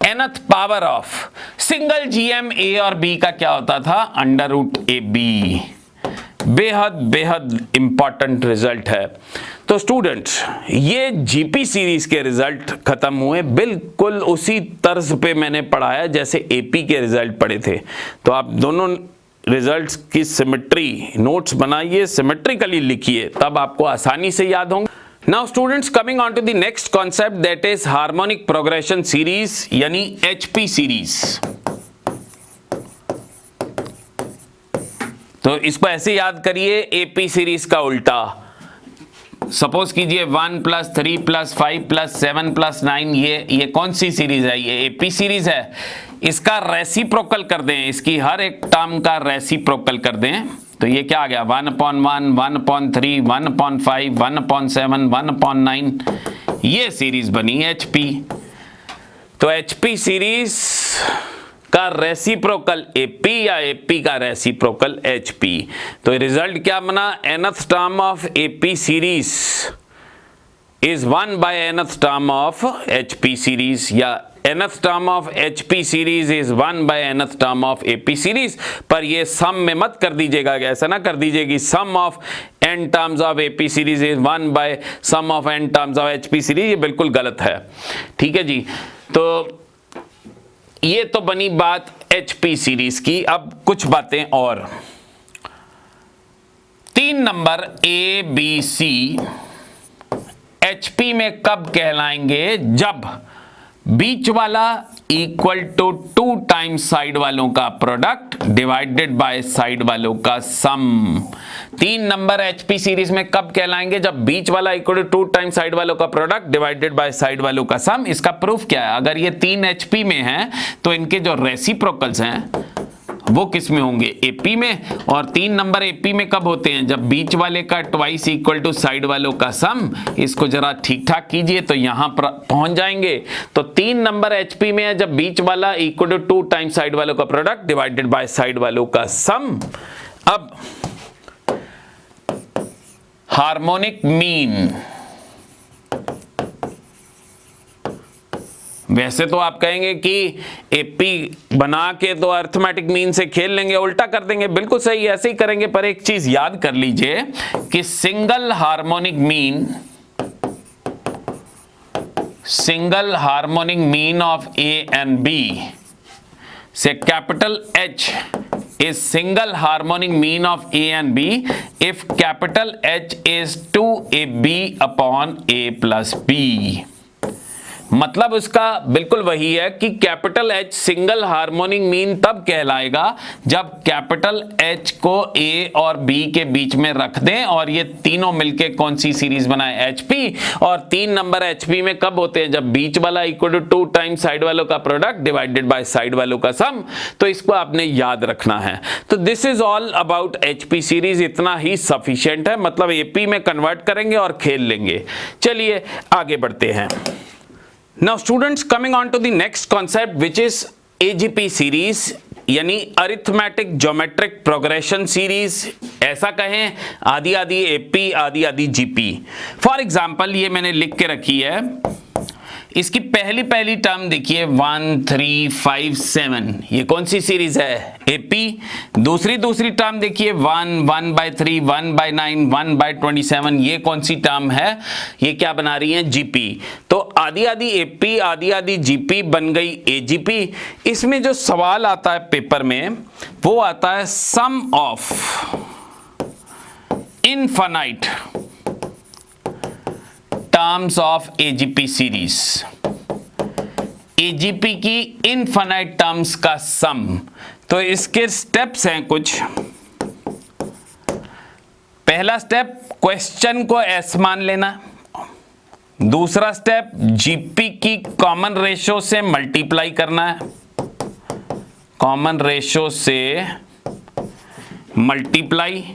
nth power of single GM A और B का क्या होता था, अंडर रूट AB। बेहद इंपॉर्टेंट रिजल्ट है। तो स्टूडेंट्स, ये जीपी सीरीज के रिजल्ट खत्म हुए, बिल्कुल उसी तर्ज पे मैंने पढ़ाया जैसे एपी के रिजल्ट पढ़े थे। तो आप दोनों रिजल्ट्स की सिमेट्री नोट्स बनाइए, सिमेट्रिकली लिखिए, तब आपको आसानी से याद होंगे। Now students, coming on to the next concept, that is harmonic progression series यानी एचपी सीरीज। तो इसको ऐसे याद करिए, एपी सीरीज का उल्टा। सपोज कीजिए 1 प्लस 3 प्लस 5 प्लस 7 प्लस 9, ये कौन सी सीरीज है, ये एपी सीरीज है। इसका रेसिप्रोकल कर दें, इसकी हर एक टर्म का रेसिप्रोकल कर दें, तो ये क्या आ गया 1/1, 1/3, 1/5, 1/7, 1/9, ये सीरीज बनी एचपी। तो एचपी सीरीज का रेसिप्रोकल एपी या एपी का रेसिप्रोकल एचपी। तो रिजल्ट क्या बना, nth term of AP series is 1 by nth term of HP series, या nth term of HP series is 1 by nth term of AP series. पर ये सम में मत कर दीजिएगा, ऐसा ना कर दीजिए कि sum of n terms of AP series is 1 by sum of n terms of HP series, ये बिल्कुल गलत है। ठीक है जी, तो ये तो बनी बात एचपी सीरीज की। अब कुछ बातें और, 3 number A B C HP में कब कहलाएंगे, जब बीच वाला इक्वल टू 2 टाइम्स साइड वालों का प्रोडक्ट डिवाइडेड बाय साइड वालों का सम। 3 नंबर एचपी सीरीज में कब कहलाएंगे, जब बीच वाला इक्वल टू 2 टाइम्स साइड वालों का प्रोडक्ट डिवाइडेड बाय साइड वालों का सम। इसका प्रूफ क्या है, अगर ये 3 एचपी में हैं तो इनके जो रेसिप्रोकल्स हैं वो किस में होंगे, एपी में। और 3 नंबर एपी में कब होते हैं, जब बीच वाले का ट्वाइस इक्वल टू साइड वालों का सम। इसको जरा ठीक ठाक कीजिए तो यहां पर पहुंच जाएंगे। तो 3 नंबर एचपी में है जब बीच वाला इक्वल टू 2 टाइम्स साइड वालों का प्रोडक्ट डिवाइडेड बाय साइड वालों का सम। अब हार्मोनिक मीन, वैसे तो आप कहेंगे कि एपी बना के तो अरिथमेटिक मीन से खेल लेंगे, उल्टा कर देंगे, बिल्कुल सही, ऐसे ही करेंगे। पर एक चीज याद कर लीजिए कि single harmonic mean of A and B से capital H is single harmonic mean of A and B if capital H is 2AB upon A plus B। मतलब उसका बिल्कुल वही है कि capital H single harmonic mean तब कहलाएगा जब कैपिटल H को A और B के बीच में रख दें और ये तीनों मिलके कौन सी सीरीज बनाए, HP। और 3 नंबर HP में कब होते हैं, जब बीच वाला इक्वल टू 2 टाइम्स साइड वालों का प्रोडक्ट डिवाइडेड बाय साइड वालों का सम। तो इसको आपने याद रखना है। तो this is all about HP series, इतना ही सफिशिएंट है। मतलब AP में कन्वर्ट करेंगे और खेल लेंगे। चलिए आगे बढ़ते हैं। Now students, coming on to the next concept which is AGP series, यानी अरिथमेटिक ज्योमेट्रिक प्रोग्रेशन सीरीज, ऐसा कहें आधी आधी एपी आधी आधी जीपी। फॉर एग्जांपल ये मैंने लिख के रखी है, इसकी पहली टर्म देखिए 1 3 5 7, ये कौन सी सीरीज है? एपी। दूसरी टर्म देखिए 1/3 1/9 1/27, ये कौन सी टर्म है? ये क्या बना रही है? जीपी। तो आधी आधी एपी आधी आधी जीपी बन गई एजीपी। इसमें जो सवाल आता है पेपर में वो आता है sum of infinite terms of AGP series, AGP की इनफाइनाइट टर्म्स का सम। तो इसके स्टेप्स हैं कुछ। पहला स्टेप क्वेश्चन को एस मान लेना, दूसरा स्टेप जीपी की कॉमन रेशो से मल्टीप्लाई करना है, कॉमन रेशो से मल्टीप्लाई,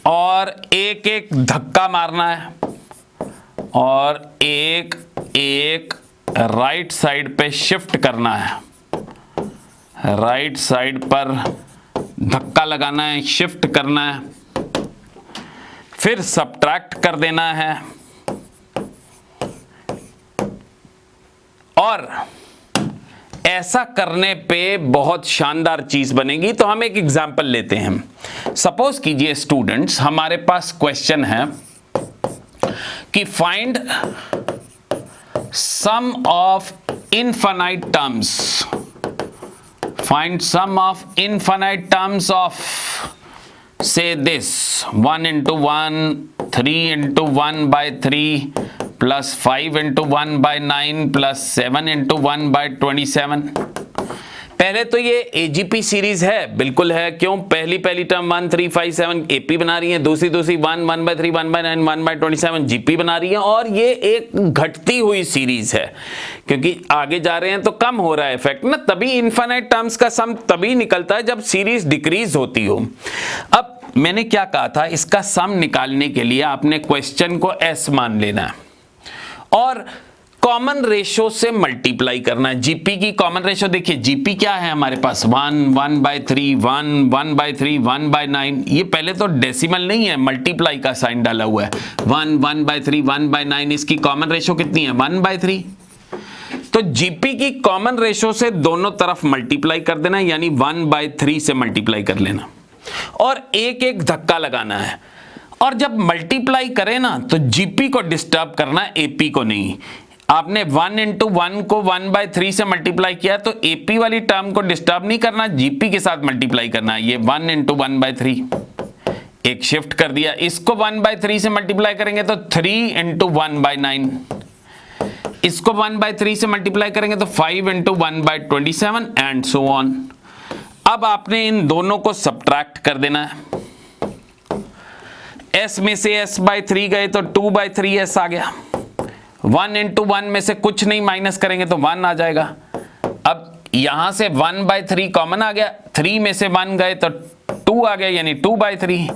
और एक एक धक्का मारना है, और एक एक राइट साइड पे शिफ्ट करना है, राइट साइड पर धक्का लगाना है, शिफ्ट करना है, फिर सब्ट्रैक्ट कर देना है, और ऐसा करने पे बहुत शानदार चीज बनेगी। तो हम एक एग्जांपल लेते हैं। सपोज कीजिए स्टूडेंट्स, हमारे पास क्वेश्चन है कि find sum of infinite terms, find sum of infinite terms of say this 1 into 1 3 into 1 by 3 plus 5 into 1 by 9 plus 7 into 1 by 27। पहले तो ये एजीपी सीरीज है, बिल्कुल है। क्यों? पहली टर्म 1 3 5 7 एपी बना रही है, दूसरी 1 by 3 1 by 9 1 by 27 जीपी बना रही है, और ये एक घटती हुई सीरीज है क्योंकि आगे जा रहे हैं तो कम हो रहा है इफेक्ट ना, तभी इनफाइनाइट टर्म्स का सम तभी निकलता है जब सीरीज डिक्रीज होती हो। अब मैंने क्या कहा था, इसका सम निकालने के लिए आपने क्वेश्चन को एस मान लेना है और कॉमन रेशो से मल्टीप्लाई करना है। जीपी की कॉमन रेशो देखिए, जीपी क्या है हमारे पास 1 1/3 1 1/3 1/9। ये पहले तो डेसिमल नहीं है, मल्टीप्लाई का साइन डाला हुआ है। 1 1/3 1/9, इसकी कॉमन रेशो कितनी है? 1/3। तो जीपी की कॉमन रेशो से दोनों तरफ मल्टीप्लाई कर देना, यानी 1/3 से मल्टीप्लाई कर लेना, और एक एक धक्का लगाना है। और जब मल्टीप्लाई करें ना तो जीपी को डिस्टर्ब करना है, एपी को नहीं। आपने 1 into 1 को 1/3 से मल्टीप्लाई किया तो एपी वाली टर्म को डिस्टर्ब नहीं करना, जीपी के साथ मल्टीप्लाई करना है। ये 1 into 1/3, एक शिफ्ट कर दिया, इसको 1/3 से मल्टीप्लाई करेंगे तो 3 into 1/9, इसको 1/3 से मल्टीप्लाई करेंगे तो 5 into 1/27 एंड सो ऑन। अब आपने इन दोनों को सब्ट्रैक्ट कर देना है। s में से s/3 गए तो 2/3s आ गया। 1 into 1 में से कुछ नहीं माइनस करेंगे तो 1 आ जाएगा। अब यहां से 1/3 कॉमन आ गया, 3 में से 1 गए तो 2 आ गया, यानी 2/3।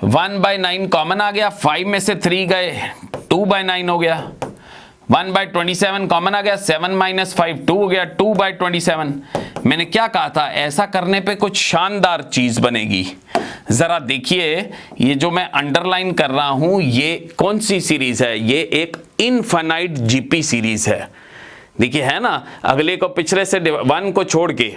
1/9 कॉमन आ गया, 5 में से 3 गए 2/9 हो गया। 1/27 कॉमन आ गया, 7 - 5 2 हो गया, 2/27। मैंने क्या कहा था, ऐसा करने पे कुछ शानदार चीज बनेगी। जरा देखिए, ये जो मैं अंडरलाइन कर रहा हूं ये कौन सी सीरीज है? ये एक इनफाइनाइट जीपी सीरीज है। देखिए है ना, अगले को पिछले से 1 को छोड़ के,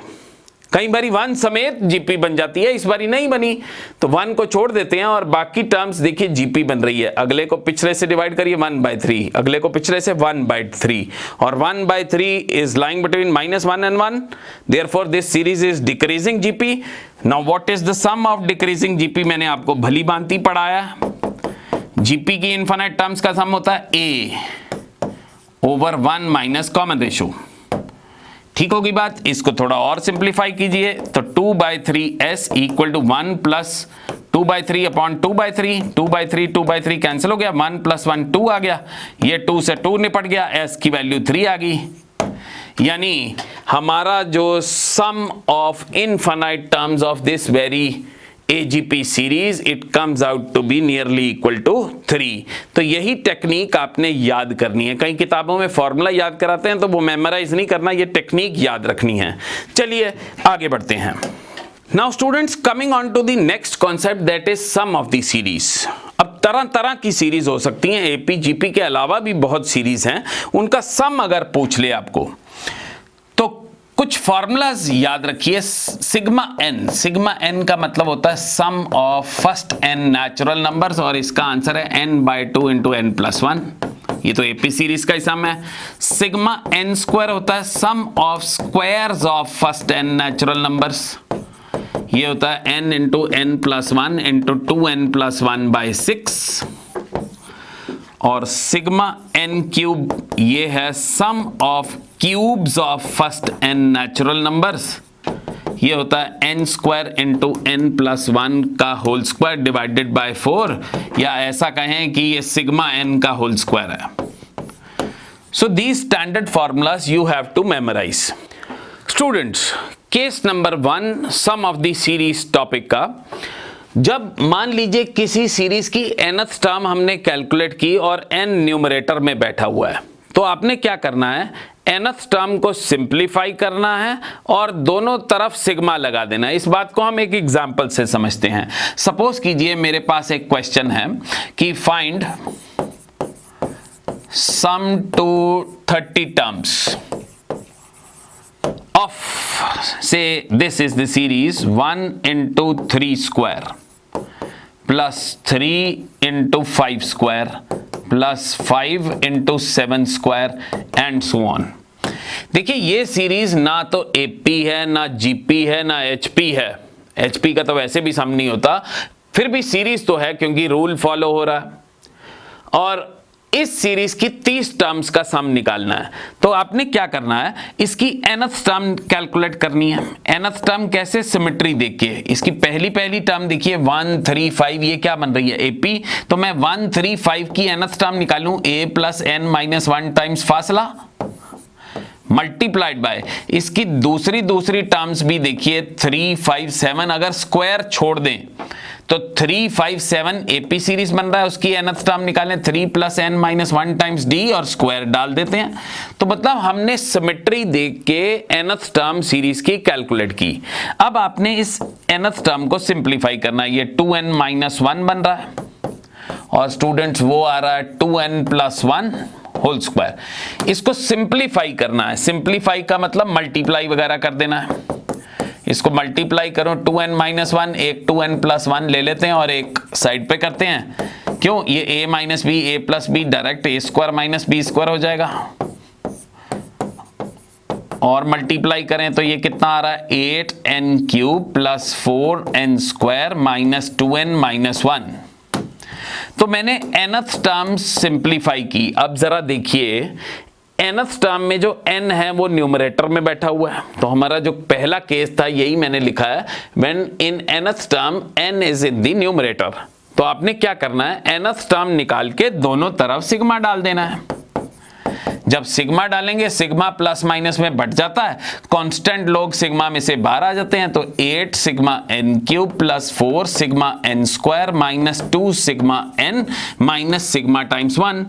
कई बारी 1 समेत जीपी बन जाती है, इस बारी नहीं बनी तो 1 को छोड़ देते हैं और बाकी टर्म्स देखिए जीपी बन रही है। अगले को पिछले से डिवाइड करिए 1/3, अगले को पिछले से 1/3, और 1/3 is lying between -1 and 1, therefore this series is decreasing GP. Now what is the sum of decreasing GP? मैंने आपको भली भांति पढ़ाया, जीपी की इनफाइनाइट टर्म्स का सम होता है a/1 माइनस कॉमन रेशो। ठीक होगी बात? इसको थोड़ा और सिंप्लीफाई कीजिए तो 2/3s equal to 1 plus 2/3 upon 2/3, 2/3 cancel हो गया, 1 + 1 2 आ गया, ये 2 से 2 निपट गया, s की वैल्यू 3 आ गई। यानी हमारा जो sum of infinite terms of this very AGP series it comes out to be nearly equal to 3। तो यही टेक्निक आपने याद करनी है। कई किताबों में फॉर्मूला याद कराते हैं तो वो मेमोराइज नहीं करना, ये टेक्निक याद रखनी है। चलिए आगे बढ़ते हैं। Now students, coming on to the next concept that is sum of the series. अब तरह तरह की सीरीज हो सकती हैं, एपीजीपी के अलावा भी बहुत सीरीज हैं, उनका सम अगर पूछ ले आपको तो कुछ फॉर्मूलाज याद रखिए। सिग्मा एन का मतलब होता है sum of first n natural numbers, और इसका आंसर है n/2 × n+1। ये तो एपी सीरीज का ही सम है। सिग्मा एन स्क्वायर होता है sum of squares of first n natural numbers, ये होता है n × n+1 × 2n+1/6। और सिग्मा एन क्यूब ये है sum of cubes of first n natural numbers, ये होता है n² × n+1 का होल स्क्वायर डिवाइडेड बाय 4, या ऐसा कहें कि ये सिग्मा n का होल स्क्वायर है। So these standard formulas you have to memorise. Students, case number 1 sum of the series topic का, जब मान लीजिए किसी सीरीज की nth टर्म हमने कैलकुलेट की और n न्यूमरेटर में बैठा हुआ है, तो आपने क्या करना है, nth टर्म को सिंप्लीफाई करना है और दोनों तरफ सिग्मा लगा देना है। इस बात को हम एक एग्जांपल से समझते हैं। सपोज कीजिए मेरे पास एक क्वेश्चन है कि find sum to 30 terms of, say this is the series 1 × 3 square plus 3 × 5 square plus 5 × 7 square and so on। देखिए ये सीरीज ना तो AP है, ना GP है, ना HP है। HP का तो वैसे भी सम नहीं होता, फिर भी सीरीज तो है क्योंकि रूल फॉलो हो रहा है। और इस सीरीज की 30 टर्म्स का सम निकालना है, तो आपने क्या करना है, इसकी nth टर्म कैलकुलेट करनी है। nth टर्म कैसे, सिमेट्री देखिए, इसकी पहली टर्म देखिए 1 3 5, ये क्या बन रही है, AP। तो मैं 1 3 5 की nth टर्म निकालूं, a + n-1 टाइम्स फासला मल्टीप्लाइड बाय इसकी दूसरी टर्म्स भी देखिए 3 5 7, अगर स्क्वायर छोड़ दें तो 3 5 7 AP सीरीज बन रहा है, उसकी nth टर्म निकालें 3 + n-1 टाइम्स d और स्क्वायर डाल देते हैं। तो मतलब हमने सिमेट्री देख के nth टर्म सीरीज की कैलकुलेट की। अब आपने इस nth टर्म को सिंप्लीफाई करना है, ये 2n-1 बन रहा है और स्टूडेंट्स वो आ रहा है 2n+1 होल स्क्वायर। इसको सिंप्लीफाई करना है, सिंप्लीफाई का मतलब मल्टीप्लाई वगैरह कर देना है। इसको मल्टीप्लाई करो 2n-1, एक 2n+1 ले लेते हैं और एक साइड पे करते हैं, क्यों, ये a - b a + b direct a² - b² हो जाएगा। और मल्टीप्लाई करें तो ये कितना आ रहा है, 8n³ + 4n² - 2n-1। तो मैंने nth टर्म सिंप्लीफाई की। अब जरा देखिए nth टर्म में जो n है वो न्यूमरेटर में बैठा हुआ है, तो हमारा जो पहला केस था यही मैंने लिखा है, when in nth term n is in the numerator. तो आपने क्या करना है, nth टर्म निकाल के दोनों तरफ सिग्मा डाल देना है। जब सिग्मा डालेंगे सिग्मा प्लस माइनस में बढ़ जाता है, कांस्टेंट लोग सिग्मा में से बाहर आ जाते हैं, तो 8 sigma n³ + 4 sigma n² - 2 sigma n minus sigma times 1।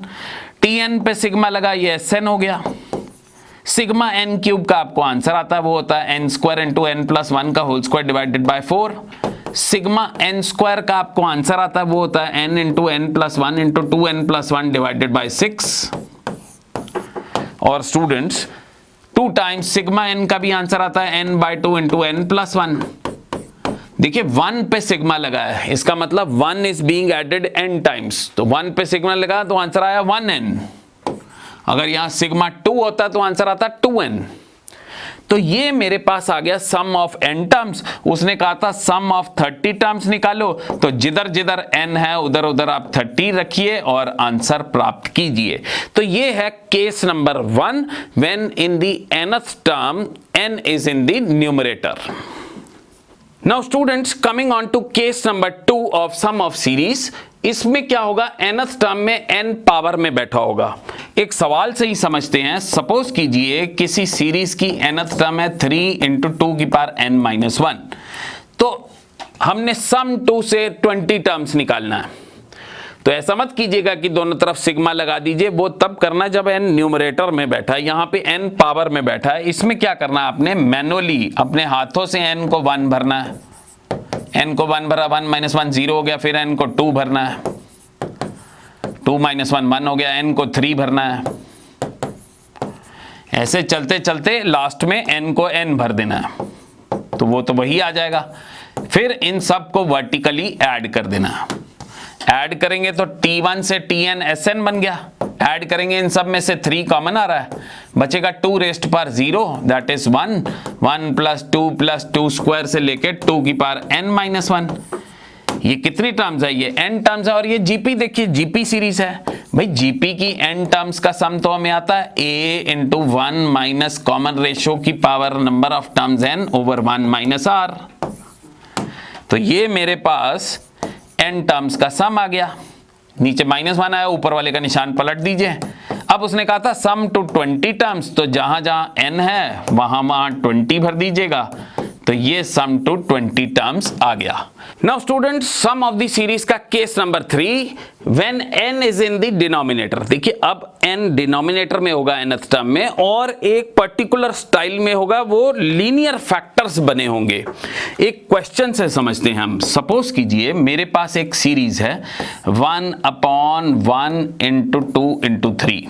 Tn पे सिग्मा लगा, ये Sn हो गया। सिग्मा n³ का आपको आंसर आता है, वो होता है n² × n+1 का whole square divided by 4। Sigma n² का आपको आंसर आता है, वो होता है n × n+1 × 2n+1 divided by 6। और स्टूडेंट्स 2 टाइम्स सिग्मा n का भी आंसर आता है n/2 × n+1। देखिए 1 पे सिग्मा लगा है, इसका मतलब 1 is being added n times, तो 1 पे सिग्मा लगा तो आंसर आया 1n। अगर यहां सिग्मा 2 होता तो आंसर आता 2n। तो ये मेरे पास आ गया सम ऑफ n टर्म्स। उसने कहा था सम ऑफ 30 टर्म्स निकालो, तो जिधर जिधर n है उधर उधर आप 30 रखिए और आंसर प्राप्त कीजिए। तो ये है case number 1 when in the nth term n is in the numerator. Now students, coming on to case number 2 of sum of series. इसमें क्या होगा, nth टर्म में n पावर में बैठा होगा। एक सवाल से ही समझते हैं। सपोज कीजिए किसी सीरीज की nth टर्म है 3 × 2 की पावर n-1, तो हमने सम टू से 20 टर्म्स निकालना है। तो ऐसा मत कीजिएगा कि दोनों तरफ सिग्मा लगा दीजिए, वो तब करना जब n न्यूमरेटर में बैठा है, यहाँ पे n पावर में बैठा है। इसमें क्या करना है, आपने मैनुअली अपने हाथों से n को 1 भरना है। n को 1 भरा, 1 - 1 0 हो गया, फिर n को 2 भरना है, 2 - 1 1 हो गया, n को 3 भरना है। ऐसे चलते चलते लास्ट में n को n भर देना है, तो वो तो वही आ जाएगा। फिर इन सब को वर्टिकली ऐड कर देना है। ऐड करेंगे तो T1 से Tn Sn बन गया। ऐड करेंगे, इन सब में से 3 कॉमन आ रहा है, बचेगा 2 rest power 0 that is 1, 1 + 2 square से लेके 2 की पावर n - 1। ये कितनी टर्म्स है, ये n टर्म्स है। और ये जीपी देखिए, जीपी सीरीज है भाई। जीपी की n टर्म्स का सम तो हमें आता है a × 1 माइनस कॉमन रेशियो की power number of terms n over 1 - r। तो ये मेरे पास n टर्म्स का सम आ गया। नीचे -1 आया, ऊपर वाले का निशान पलट दीजिए। अब उसने कहा था सम टू 20 टर्म्स, तो जहां जहां n है वहां 20 भर दीजिएगा। तो ये सम टू 20 टर्म्स आ गया। Now students, sum of the series का case number 3 when n is in the denominator. देखिए अब n डिनोमिनेटर में होगा nth टर्म में, और एक पर्टिकुलर स्टाइल में होगा, वो लीनियर फैक्टर्स बने होंगे। एक क्वेश्चन से समझते हैं हम। सपोज कीजिए मेरे पास एक सीरीज है 1/1 × 2 × 3,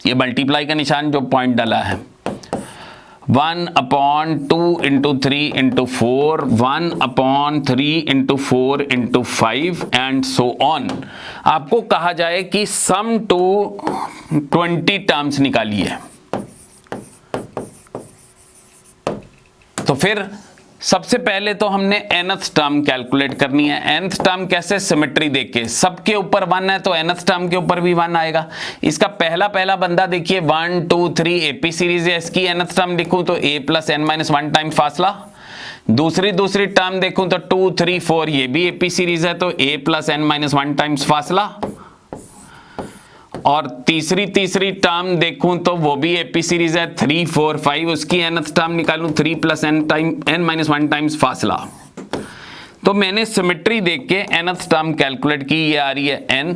ये मल्टीप्लाई का निशान जो पॉइंट डाला है, 1/2 × 3 × 4, 1/3 × 4 × 5 एंड सो ऑन। आपको कहा जाए कि सम टू 20 टर्म्स निकालिए। तो फिर सबसे पहले तो हमने nth टर्म कैलकुलेट करनी है। nth टर्म कैसे, सिमेट्री देख के, सबके ऊपर 1 है तो nth टर्म के ऊपर भी 1 आएगा। इसका पहला बंदा देखिए 1 2 3 एपी सीरीज है, इसकी nth टर्म लिखूं तो a + n - 1 टाइम फासला। दूसरी टर्म देखूं तो 2 3 4, ये भी एपी सीरीज है तो a + n - 1 टाइम्स फासला। और तीसरी टर्म देखूं तो वो भी एपी सीरीज है 3 4 5, उसकी nth टर्म निकालूं 3 + n - 1 टाइम्स फासला। तो मैंने सिमेट्री देख के nth टर्म कैलकुलेट की, ये आ रही है n,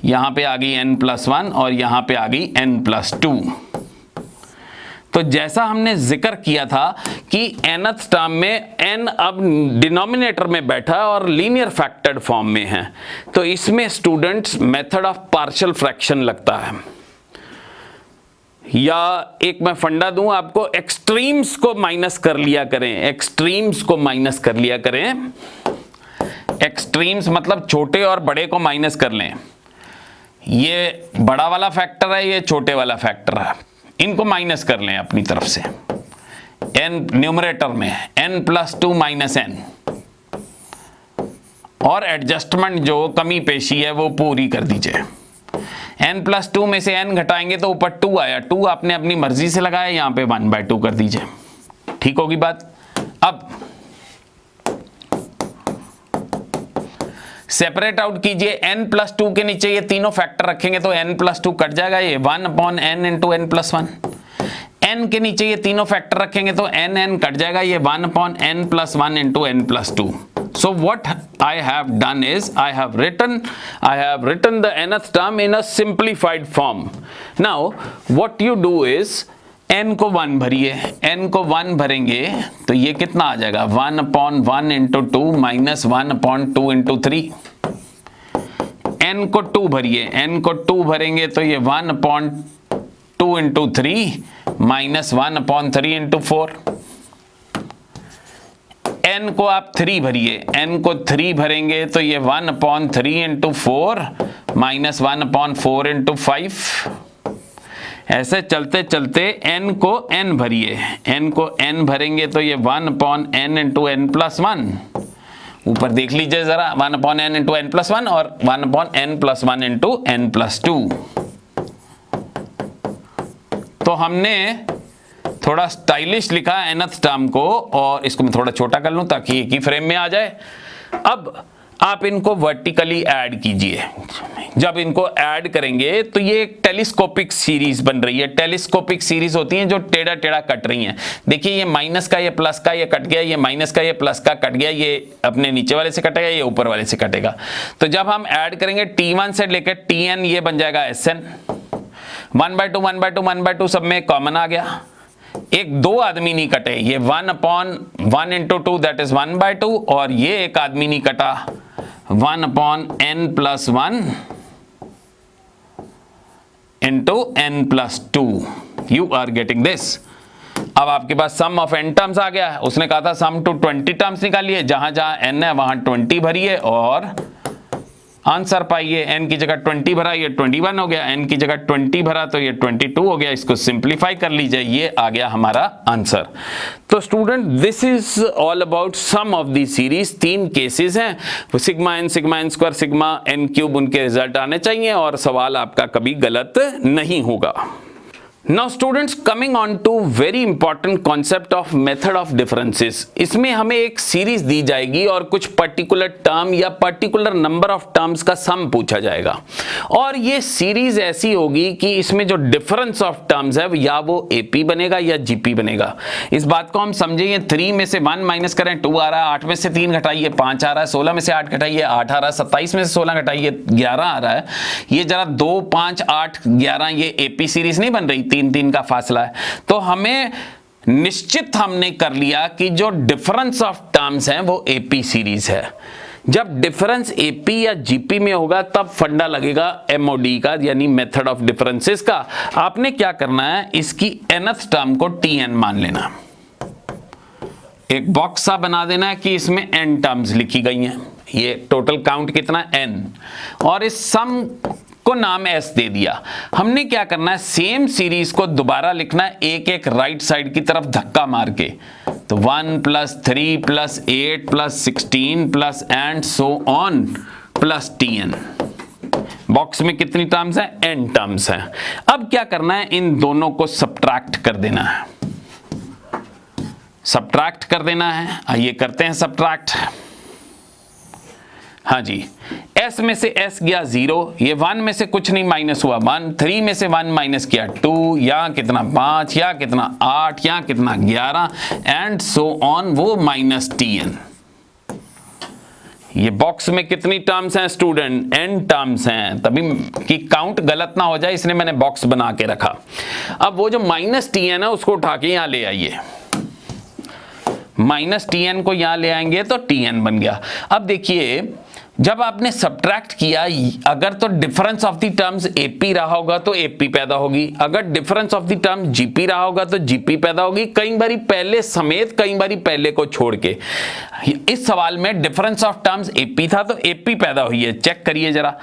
यहां पे आ गई n + 1 और यहां पे आ गई n + 2। तो जैसा हमने जिक्र किया था कि nth टर्म में n अब डिनोमिनेटर में बैठा है और लीनियर फैक्टर्ड फॉर्म में है, तो इसमें students method of partial fraction लगता है। या एक मैं फंडा दूं आपको, एक्सट्रीम्स को माइनस कर लिया करें, एक्सट्रीम्स को माइनस कर लिया करें। एक्सट्रीम्स मतलब छोटे और बड़े को माइनस कर लें। ये बड़ा वाला फैक्टर है, ये छोटे वाला फैक्टर है, इनको माइनस कर लें अपनी तरफ से। n न्यूमरेटर में n + 2 - n, और एडजस्टमेंट जो कमी पेशी है वो पूरी कर दीजिए। n + 2 में से n घटाएंगे तो ऊपर 2 आया, 2 आपने अपनी मर्जी से लगाया, यहां पे 1/2 कर दीजिए। ठीक होगी बात। अब सेपरेट आउट कीजिए, n + 2 के नीचे ये तीनों फैक्टर रखेंगे तो n + 2 कट जाएगा, ये 1/n × n + 1। n के नीचे ये तीनों फैक्टर रखेंगे तो n कट जाएगा, ये 1/n + 1 × n + 2। So what I have done is I have written the nth term in a simplified form. Now what you do is n को 1 भरिए, n को 1 भरेंगे तो ये कितना आ जाएगा, 1/1 × 2 - 1/2 × 3। n को 2 भरिए, n को 2 भरेंगे तो ये 1/2 × 3 - 1/3 × 4। n को आप 3 भरिए, n को 3 भरेंगे तो ये 1/3 × 4 - 1/4 × 5। ऐसे चलते चलते n को n भरिए, n को n भरेंगे तो ये 1/n × n + 1। ऊपर देख लीजिए जरा, 1/n × n + 1 और 1/n + 1 × n + 2। तो हमने थोड़ा स्टाइलिश लिखा nth टर्म को, और इसको मैं थोड़ा छोटा कर लूं ताकि एक ही फ्रेम में आ जाए। अब आप इनको वर्टिकली ऐड कीजिए। जब इनको ऐड करेंगे तो ये एक टेलीस्कोपिक सीरीज बन रही है। टेलीस्कोपिक सीरीज होती है जो टेढ़ा टेढ़ा कट रही हैं। देखिए ये माइनस का ये प्लस का ये कट गया, ये माइनस का ये प्लस का कट गया, ये अपने नीचे वाले से कटेगा, ये ऊपर वाले से कटेगा। तो जब हम ऐड करेंगे T1 से लेकर Tn, ये बन जाएगा Sn। 1/2 1/2 1/2 सब में कॉमन आ गया। एक दो आदमी नहीं कटे, ये 1/1 into 2 दैट इज 1/2, और ये एक आदमी नहीं कटा 1/n+1 into n+2। You are getting this. अब आपके पास सम ऑफ n टर्म्स आ गया है। उसने कहा था सम टू 20 टर्म्स निकालिए, जहां जहां n है वहां 20 भरिए और आंसर पाइए। n की जगह 20 भरा, ये 21 हो गया। n की जगह 20 भरा तो ये 22 हो गया। इसको सिंप्लीफाई कर लीजिए, ये आ गया हमारा आंसर। तो student this is all about sum of the series. 3 cases हैं, sigma n square sigma n cube, उनके रिजल्ट आने चाहिए और सवाल आपका कभी गलत नहीं होगा। Now students, coming on to very important concept of method of differences। इसमें हमें एक सीरीज दी जाएगी और कुछ पर्टिकुलर टर्म या पर्टिकुलर नंबर ऑफ टर्म्स का सम पूछा जाएगा, और ये सीरीज ऐसी होगी कि इसमें जो डिफरेंस ऑफ टर्म्स है या वो AP बनेगा या GP बनेगा। इस बात को हम समझेंगे। 3 में से 1 माइनस करें 2 आ रहा है, 8 में से 3 घटाइए 5 आ रहा है, 16 में से 8 घटाइए 8 आ रहा है, 27 में से 16 घटाइए 11 आ रहा है। ये जरा 2 5 8 11 ये AP सीरीज नहीं बन रही, 3 का फासला है। तो हमें निश्चित हमने कर लिया कि जो डिफरेंस ऑफ टर्म्स हैं वो AP सीरीज है। जब डिफरेंस AP या GP में होगा तब फंडा लगेगा MOD का, यानी मेथड ऑफ डिफरेंसेस का। आपने क्या करना है, इसकी nth टर्म को Tn मान लेना, एक बॉक्स सा बना देना है कि इसमें n टर्म्स लिखी गई हैं। ये टोटल काउंट कितना n, और इस सम को नाम S दे दिया। हमने क्या करना है, सेम सीरीज को दोबारा लिखना है, एक एक राइट साइड की तरफ धक्का मार के। तो 1 + 3 + 8 + 16 + and so on plus Tn। Box में कितनी टर्म्स हैं, n टर्म्स हैं। अब क्या करना है, इन दोनों को सब्ट्रैक्ट कर देना है, सब्ट्रैक्ट कर देना है। आइए करते हैं सब्ट्रैक्ट। हाँ जी, S में से S गया 0, ये 1 में से कुछ नहीं माइनस हुआ 1, 3 में से 1 माइनस किया 2, यहाँ कितना 5, यहाँ कितना 8, यहाँ कितना 11 एंड सो ऑन, वो माइनस Tn। ये बॉक्स में कितनी टर्म्स हैं स्टूडेंट, n टर्म्स हैं, तभी कि काउंट गलत ना हो जाए इसलिए मैंने बॉक्स बना के रखा। अब वो जो माइनस Tn है उसको उठा के यहाँ ले आइए, माइनस Tn को यहां ले आएंगे तो Tn बन गया। अब देखिए जब आपने सब्ट्रैक्ट किया, अगर तो difference of the terms AP रहा होगा तो AP पैदा होगी, अगर difference of the term GP रहा होगा तो GP पैदा होगी, कई बारी पहले समेत कई बारी पहले को छोड़ के। इस सवाल में डिफरेंस ऑफ टर्म्स AP था तो AP पैदा हुई है। चेक करिए जरा,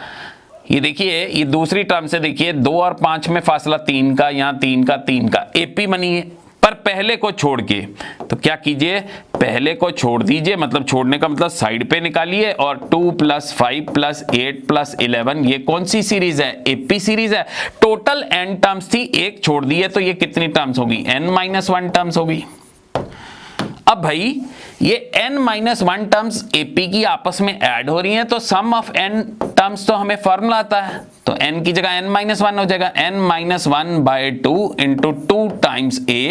ये देखिए, ये दूसरी टर्म से देखिए 2 और 5 में फासला 3 का, यहाँ 3 का 3 का, AP बनी है, पर पहले को छोड़ के। तो क्या कीजिए, पहले को छोड़ दीजिए, मतलब छोड़ने का मतलब साइड पे निकालिए, और 2 + 5 + 8 + 11 ये कौन सी सीरीज है, AP सीरीज है। टोटल n टर्म्स थी, एक छोड़ दिए तो ये कितनी टर्म्स होगी, n-1 टर्म्स होगी। अब भाई ये n-1 टर्म्स AP की आपस में ऐड हो रही हैं, तो सम ऑफ n टर्म्स तो हमें फॉर्मूला आता है, तो n की जगह n-1 हो जाएगा, n-1/2 × 2 times A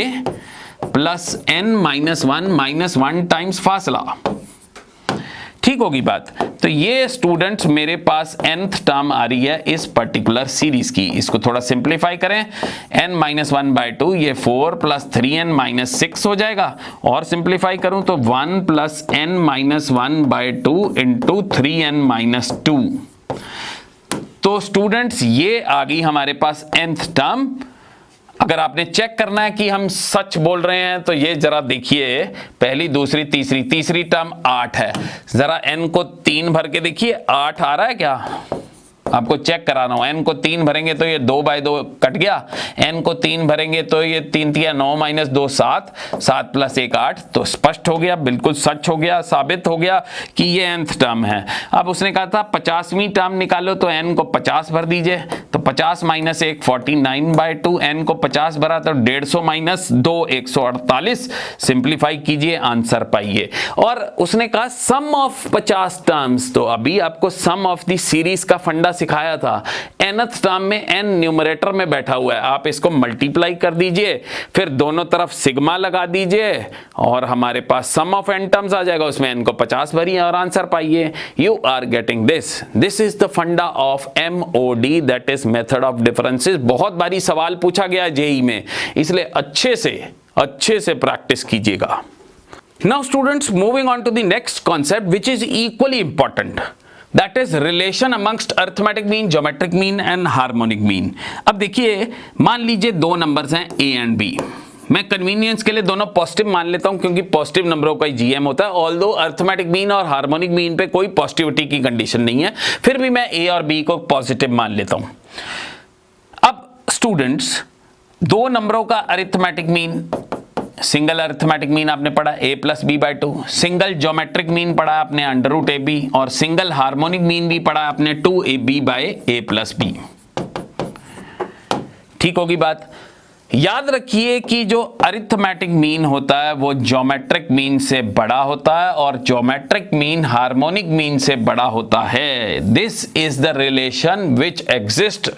plus n-1 times फासला। ठीक होगी बात। तो ये स्टूडेंट्स मेरे पास nth टर्म आ रही है इस पर्टिकुलर सीरीज की। इसको थोड़ा सिंप्लीफाई करें, n-1/2 ये 4 + 3n-6 हो जाएगा, और सिंप्लीफाई करूं तो 1 + n-1/2 × 3n-2। तो स्टूडेंट्स ये आ गई हमारे पास nth टर्म। अगर आपने चेक करना है कि हम सच बोल रहे हैं तो ये जरा देखिए, पहली दूसरी तीसरी टर्म 8 है, जरा n को 3 भर के देखिए 8 आ रहा है क्या, आपको चेक करा रहा हूं। n को 3 भरेंगे तो ये 2/2 कट गया, n को 3 भरेंगे तो ये 3 3 9 - 2 7, 7 + 1 8। तो स्पष्ट हो गया, बिल्कुल सच हो गया, साबित हो गया कि ये nth टर्म है। अब उसने कहा था 50वीं टर्म निकालो, तो n को 50 भर दीजिए, तो 50 - 1 49/2, n को 50 भरा तो 150 - 2 148। सिंप्लीफाई कीजिए, आंसर पाइए। और उसने कहा सम ऑफ 50 टर्म्स, तो अभी आपको सम ऑफ द सीरीज का फंडा सिखाया था। nth टर्म में n न्यूमरेटर में बैठा हुआ है, आप इसको मल्टीप्लाई कर दीजिए, फिर दोनों तरफ सिग्मा लगा दीजिए और हमारे पास सम ऑफ n टर्म्स आ जाएगा, उसमें n को 50 भरिए और आंसर पाइए। You are getting this is the funda of MOD, that is method of differences. बहुत बारी सवाल पूछा गया जेई में, इसलिए अच्छे से प्रैक्टिस कीजिएगा। Now students, moving on to the next concept which is equally important, that is relation amongst arithmetic mean, geometric mean and harmonic mean। अब देखिए, मान लीजिए दो नंबर्स हैं A and B। मैं कन्वीनियंस के लिए दोनों पॉजिटिव मान लेता हूं क्योंकि पॉजिटिव नंबरों का GM होता है, ऑल्दो अर्थमेटिक मीन और हार्मोनिक मीन पे कोई पॉजिटिविटी की कंडीशन नहीं है, फिर भी मैं A और B को पॉजिटिव मान लेता हूं। अब स्टूडेंट्स, दो नंबरों का arithmetic mean, single arithmetic mean आपने पढ़ा a + b/2, single geometric mean पढ़ा आपने √ab, और सिंगल हार्मोनिक मीन भी पढ़ा आपने 2ab/a + b। ठीक होगी बात। याद रखिए कि जो अरिथमेटिक मीन होता है वो ज्योमेट्रिक मीन से बड़ा होता है और ज्योमेट्रिक मीन हार्मोनिक मीन से बड़ा होता है। This is the relation which exist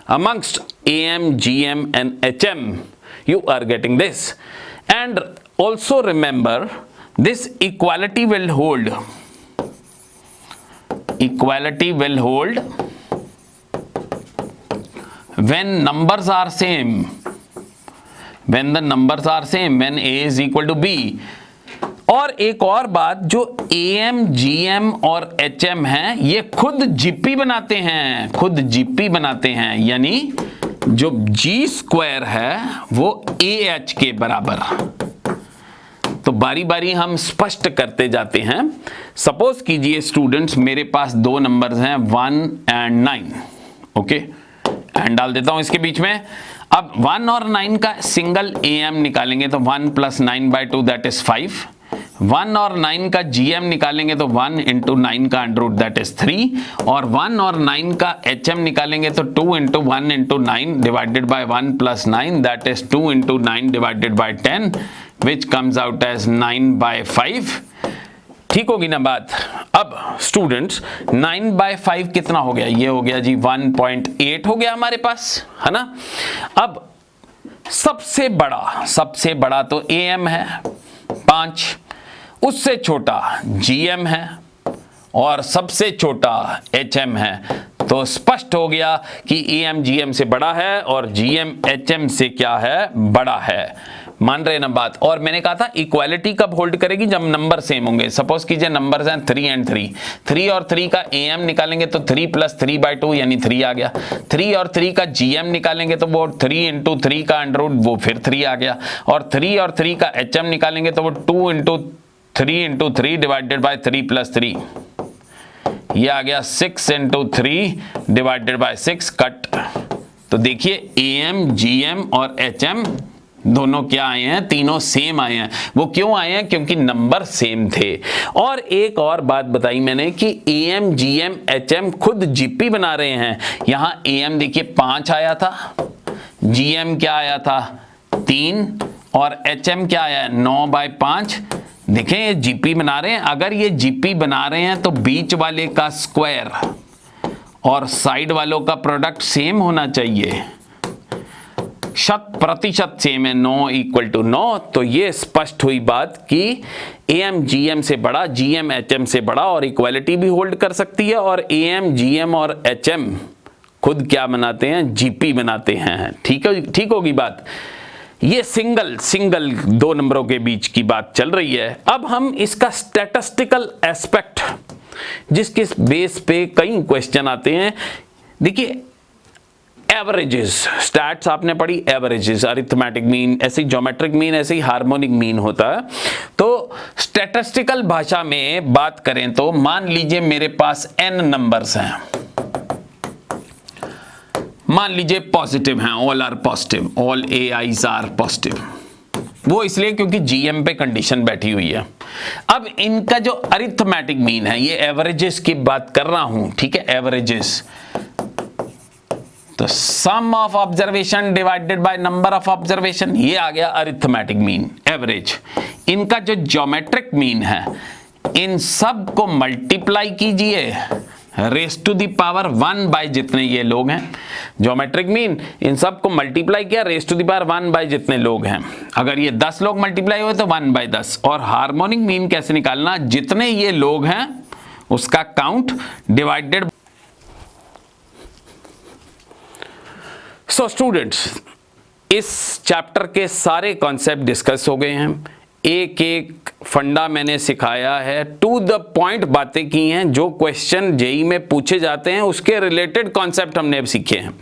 amongst AM, GM and HM। You are getting this। And also remember, this equality will hold when numbers are same, when the numbers are same, when A is equal to B। और एक और बात, जो AM, GM और HM हैं, ये खुद GP बनाते हैं, यानी जो G² है वो AH के बराबर। तो बारी बारी हम स्पष्ट करते जाते हैं। सपोज कीजिए स्टूडेंट्स, मेरे पास दो नंबर्स हैं 1 and 9, ओके, एंड डाल देता हूं इसके बीच में। अब 1 और 9 का सिंगल AM निकालेंगे तो 1 + 9/2 दैट इज 5। 1 और 9 का GM निकालेंगे तो 1 × 9 का अंडर रूट दैट इज 3, और 1 और 9 का HM निकालेंगे तो 2 × 1 × 9 divided by 1 + 9 that is 2 × 9 divided by 10 which comes out as 9/5। ठीक होगी ना बात। अब स्टूडेंट्स, 9/5 कितना हो गया? ये हो गया जी 1.8 हो गया हमारे पास, है ना। अब सबसे बड़ा तो AM है 5, उससे छोटा GM है और सबसे छोटा HM है। तो स्पष्ट हो गया कि AM GM से बड़ा है और GM HM से क्या है? बड़ा है। मान रहे ना बात। और मैंने कहा था इक्वालिटी कब होल्ड करेगी? जब नंबर सेम होंगे। सपोज कीजिए नंबर्स हैं 3 and 3, 3 और 3 का AM निकालेंगे तो 3 + 3/2 यानी 3 आ गया। 3 और 3 का GM निकालेंगे तो वो 3 × 3 का अंडर रूट, वो फिर 3 आ गया। और 3 और 3 का HM निकालेंगे तो वो 2 × 3 × 3 डिवाइडेड बाय 3 + 3, ये आ गया 6 × 3 डिवाइडेड बाय 6 कट। तो देखिए AM, GM और HM दोनों क्या आए हैं? तीनों सेम आए हैं। वो क्यों आए हैं? क्योंकि नंबर सेम थे। और एक और बात बताई मैंने कि AM, GM, HM खुद GP बना रहे हैं। यहां AM देखिए 5 आया था, GM क्या आया था? 3, और HM क्या आया? 9/5। देखें ये GP बना रहे हैं। अगर ये GP बना रहे हैं तो बीच वाले का स्क्वायर और साइड वालों का प्रोडक्ट सेम होना चाहिए, 100% सेम है, 9 = 9। तो ये स्पष्ट हुई बात कि AM GM से बड़ा, GM HM से बड़ा, और इक्वालिटी भी होल्ड कर सकती है। और AM GM और HM खुद क्या बनाते हैं? GP बनाते हैं। ठीक होगी बात। ये सिंगल दो नंबरों के बीच की बात चल रही है। अब हम इसका स्टैटिस्टिकल एस्पेक्ट, जिसके बेस पे कई क्वेश्चन आते हैं, देखिए एवरेजेस, स्टैट्स आपने पढ़ी, एवरेजेस, अरिथमेटिक मीन, ऐसे ही ज्योमेट्रिक मीन, ऐसे ही हार्मोनिक मीन होता है। तो स्टैटिस्टिकल भाषा में बात करें तो मान लीजिए मेरे पास n नंबर्स हैं, मान लीजिए पॉजिटिव हैं, all are positive, all AIs are positive. वो इसलिए क्योंकि GM पे कंडीशन बैठी हुई है। अब इनका जो अरिथमेटिक मीन है, ये एवरेजेस की बात कर रहा हूं, ठीक है, एवरेजेस, तो sum of observation divided by number of observation, ये आ गया अरिथमेटिक मीन, एवरेज। इनका जो ज्योमेट्रिक मीन है, इन सब को मल्टीप्लाई कीजिए raise to the power 1 by जितने ये लोग हैं। ज्योमेट्रिक मीन, इन सब को मल्टीप्लाई किया raise to the power 1 by जितने लोग हैं। अगर ये 10 लोग मल्टीप्लाई हुए तो 1 बाय 10। और हार्मोनिक मीन कैसे निकालना, जितने ये लोग हैं उसका काउंट डिवाइडेड। सो स्टूडेंट्स, इस चैप्टर के सारे कॉन्सेप्ट डिस्कस हो गए हैं। एक एक फंडा मैंने सिखाया है, टू द पॉइंट बातें की हैं। जो क्वेश्चन जेई में पूछे जाते हैं उसके रिलेटेड कॉन्सेप्ट हमने अब सीखे हैं।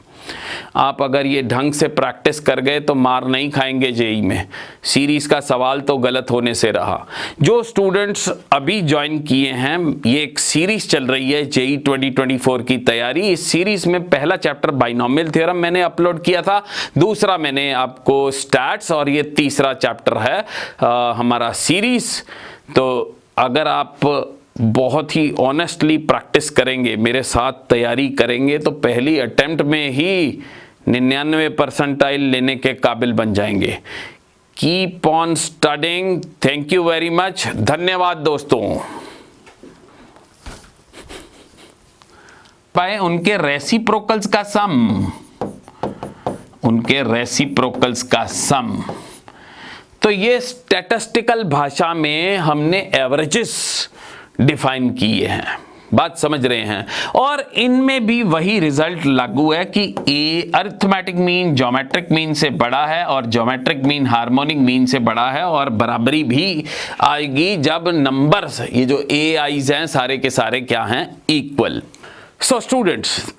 आप अगर ये ढंग से प्रैक्टिस कर गए तो मार नहीं खाएंगे जेई में। सीरीज का सवाल तो गलत होने से रहा। जो स्टूडेंट्स अभी ज्वाइन किए हैं, ये एक सीरीज चल रही है जेई 2024 की तैयारी। इस सीरीज में पहला चैप्टर बाइनोमियल थ्योरम मैंने अपलोड किया था, दूसरा मैंने आपको स्टैट्स, और ये तीसरा चैप्टर है हमारा सीरीज। तो अगर आप बहुत ही ऑनेस्टली प्रैक्टिस करेंगे, मेरे साथ तैयारी करेंगे, तो पहली अटेम्प्ट में ही 99 परसेंटाइल लेने के काबिल बन जाएंगे। Keep on studying. Thank you very much. धन्यवाद दोस्तों। पाए उनके रेसिप्रोकल्स का सम, उनके रेसिप्रोकल्स का सम। तो ये स्टैटिस्टिकल भाषा में हमने एवरेजेस डिफाइन किए हैं, बात समझ रहे हैं। और इनमें भी वही रिजल्ट लागू है कि ए अरिथमेटिक मीन ज्योमेट्रिक मीन से बड़ा है और ज्योमेट्रिक मीन हार्मोनिक मीन से बड़ा है, और बराबरी भी आएगी जब नंबर्स, ये जो AIs हैं सारे के सारे क्या हैं, इक्वल। सो स्टूडेंट्स,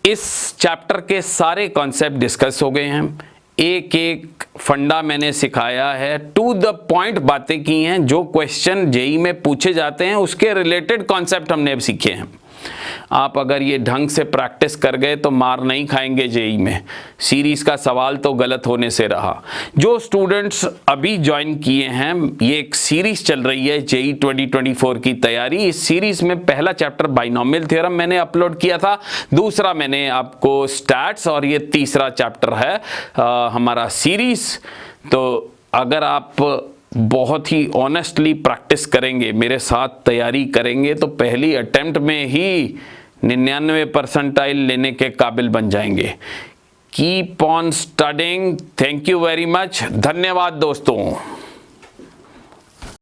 इस चैप्टर के सारे कॉन्सेप्ट डिस्कस हो गए हैं। एक एक फंडा मैंने सिखाया है, टू द पॉइंट बातें की हैं। जो क्वेश्चन जेई में पूछे जाते हैं उसके रिलेटेड कॉन्सेप्ट हमने अब सीखे हैं। आप अगर ये ढंग से प्रैक्टिस कर गए तो मार नहीं खाएंगे जेई में। सीरीज का सवाल तो गलत होने से रहा। जो स्टूडेंट्स अभी ज्वाइन किए हैं, ये एक सीरीज चल रही है जेई 2024 की तैयारी। इस सीरीज में पहला चैप्टर बाइनोमियल थ्योरम मैंने अपलोड किया था, दूसरा मैंने आपको स्टैट्स, और ये तीसरा चैप्टर है हमारा सीरीज। तो अगर आप बहुत ही ऑनेस्टली प्रैक्टिस करेंगे, मेरे साथ तैयारी करेंगे, तो पहली अटेम्प्ट में ही 99 परसेंटाइल लेने के काबिल बन जाएंगे। Keep on studying. Thank you very much. धन्यवाद दोस्तों।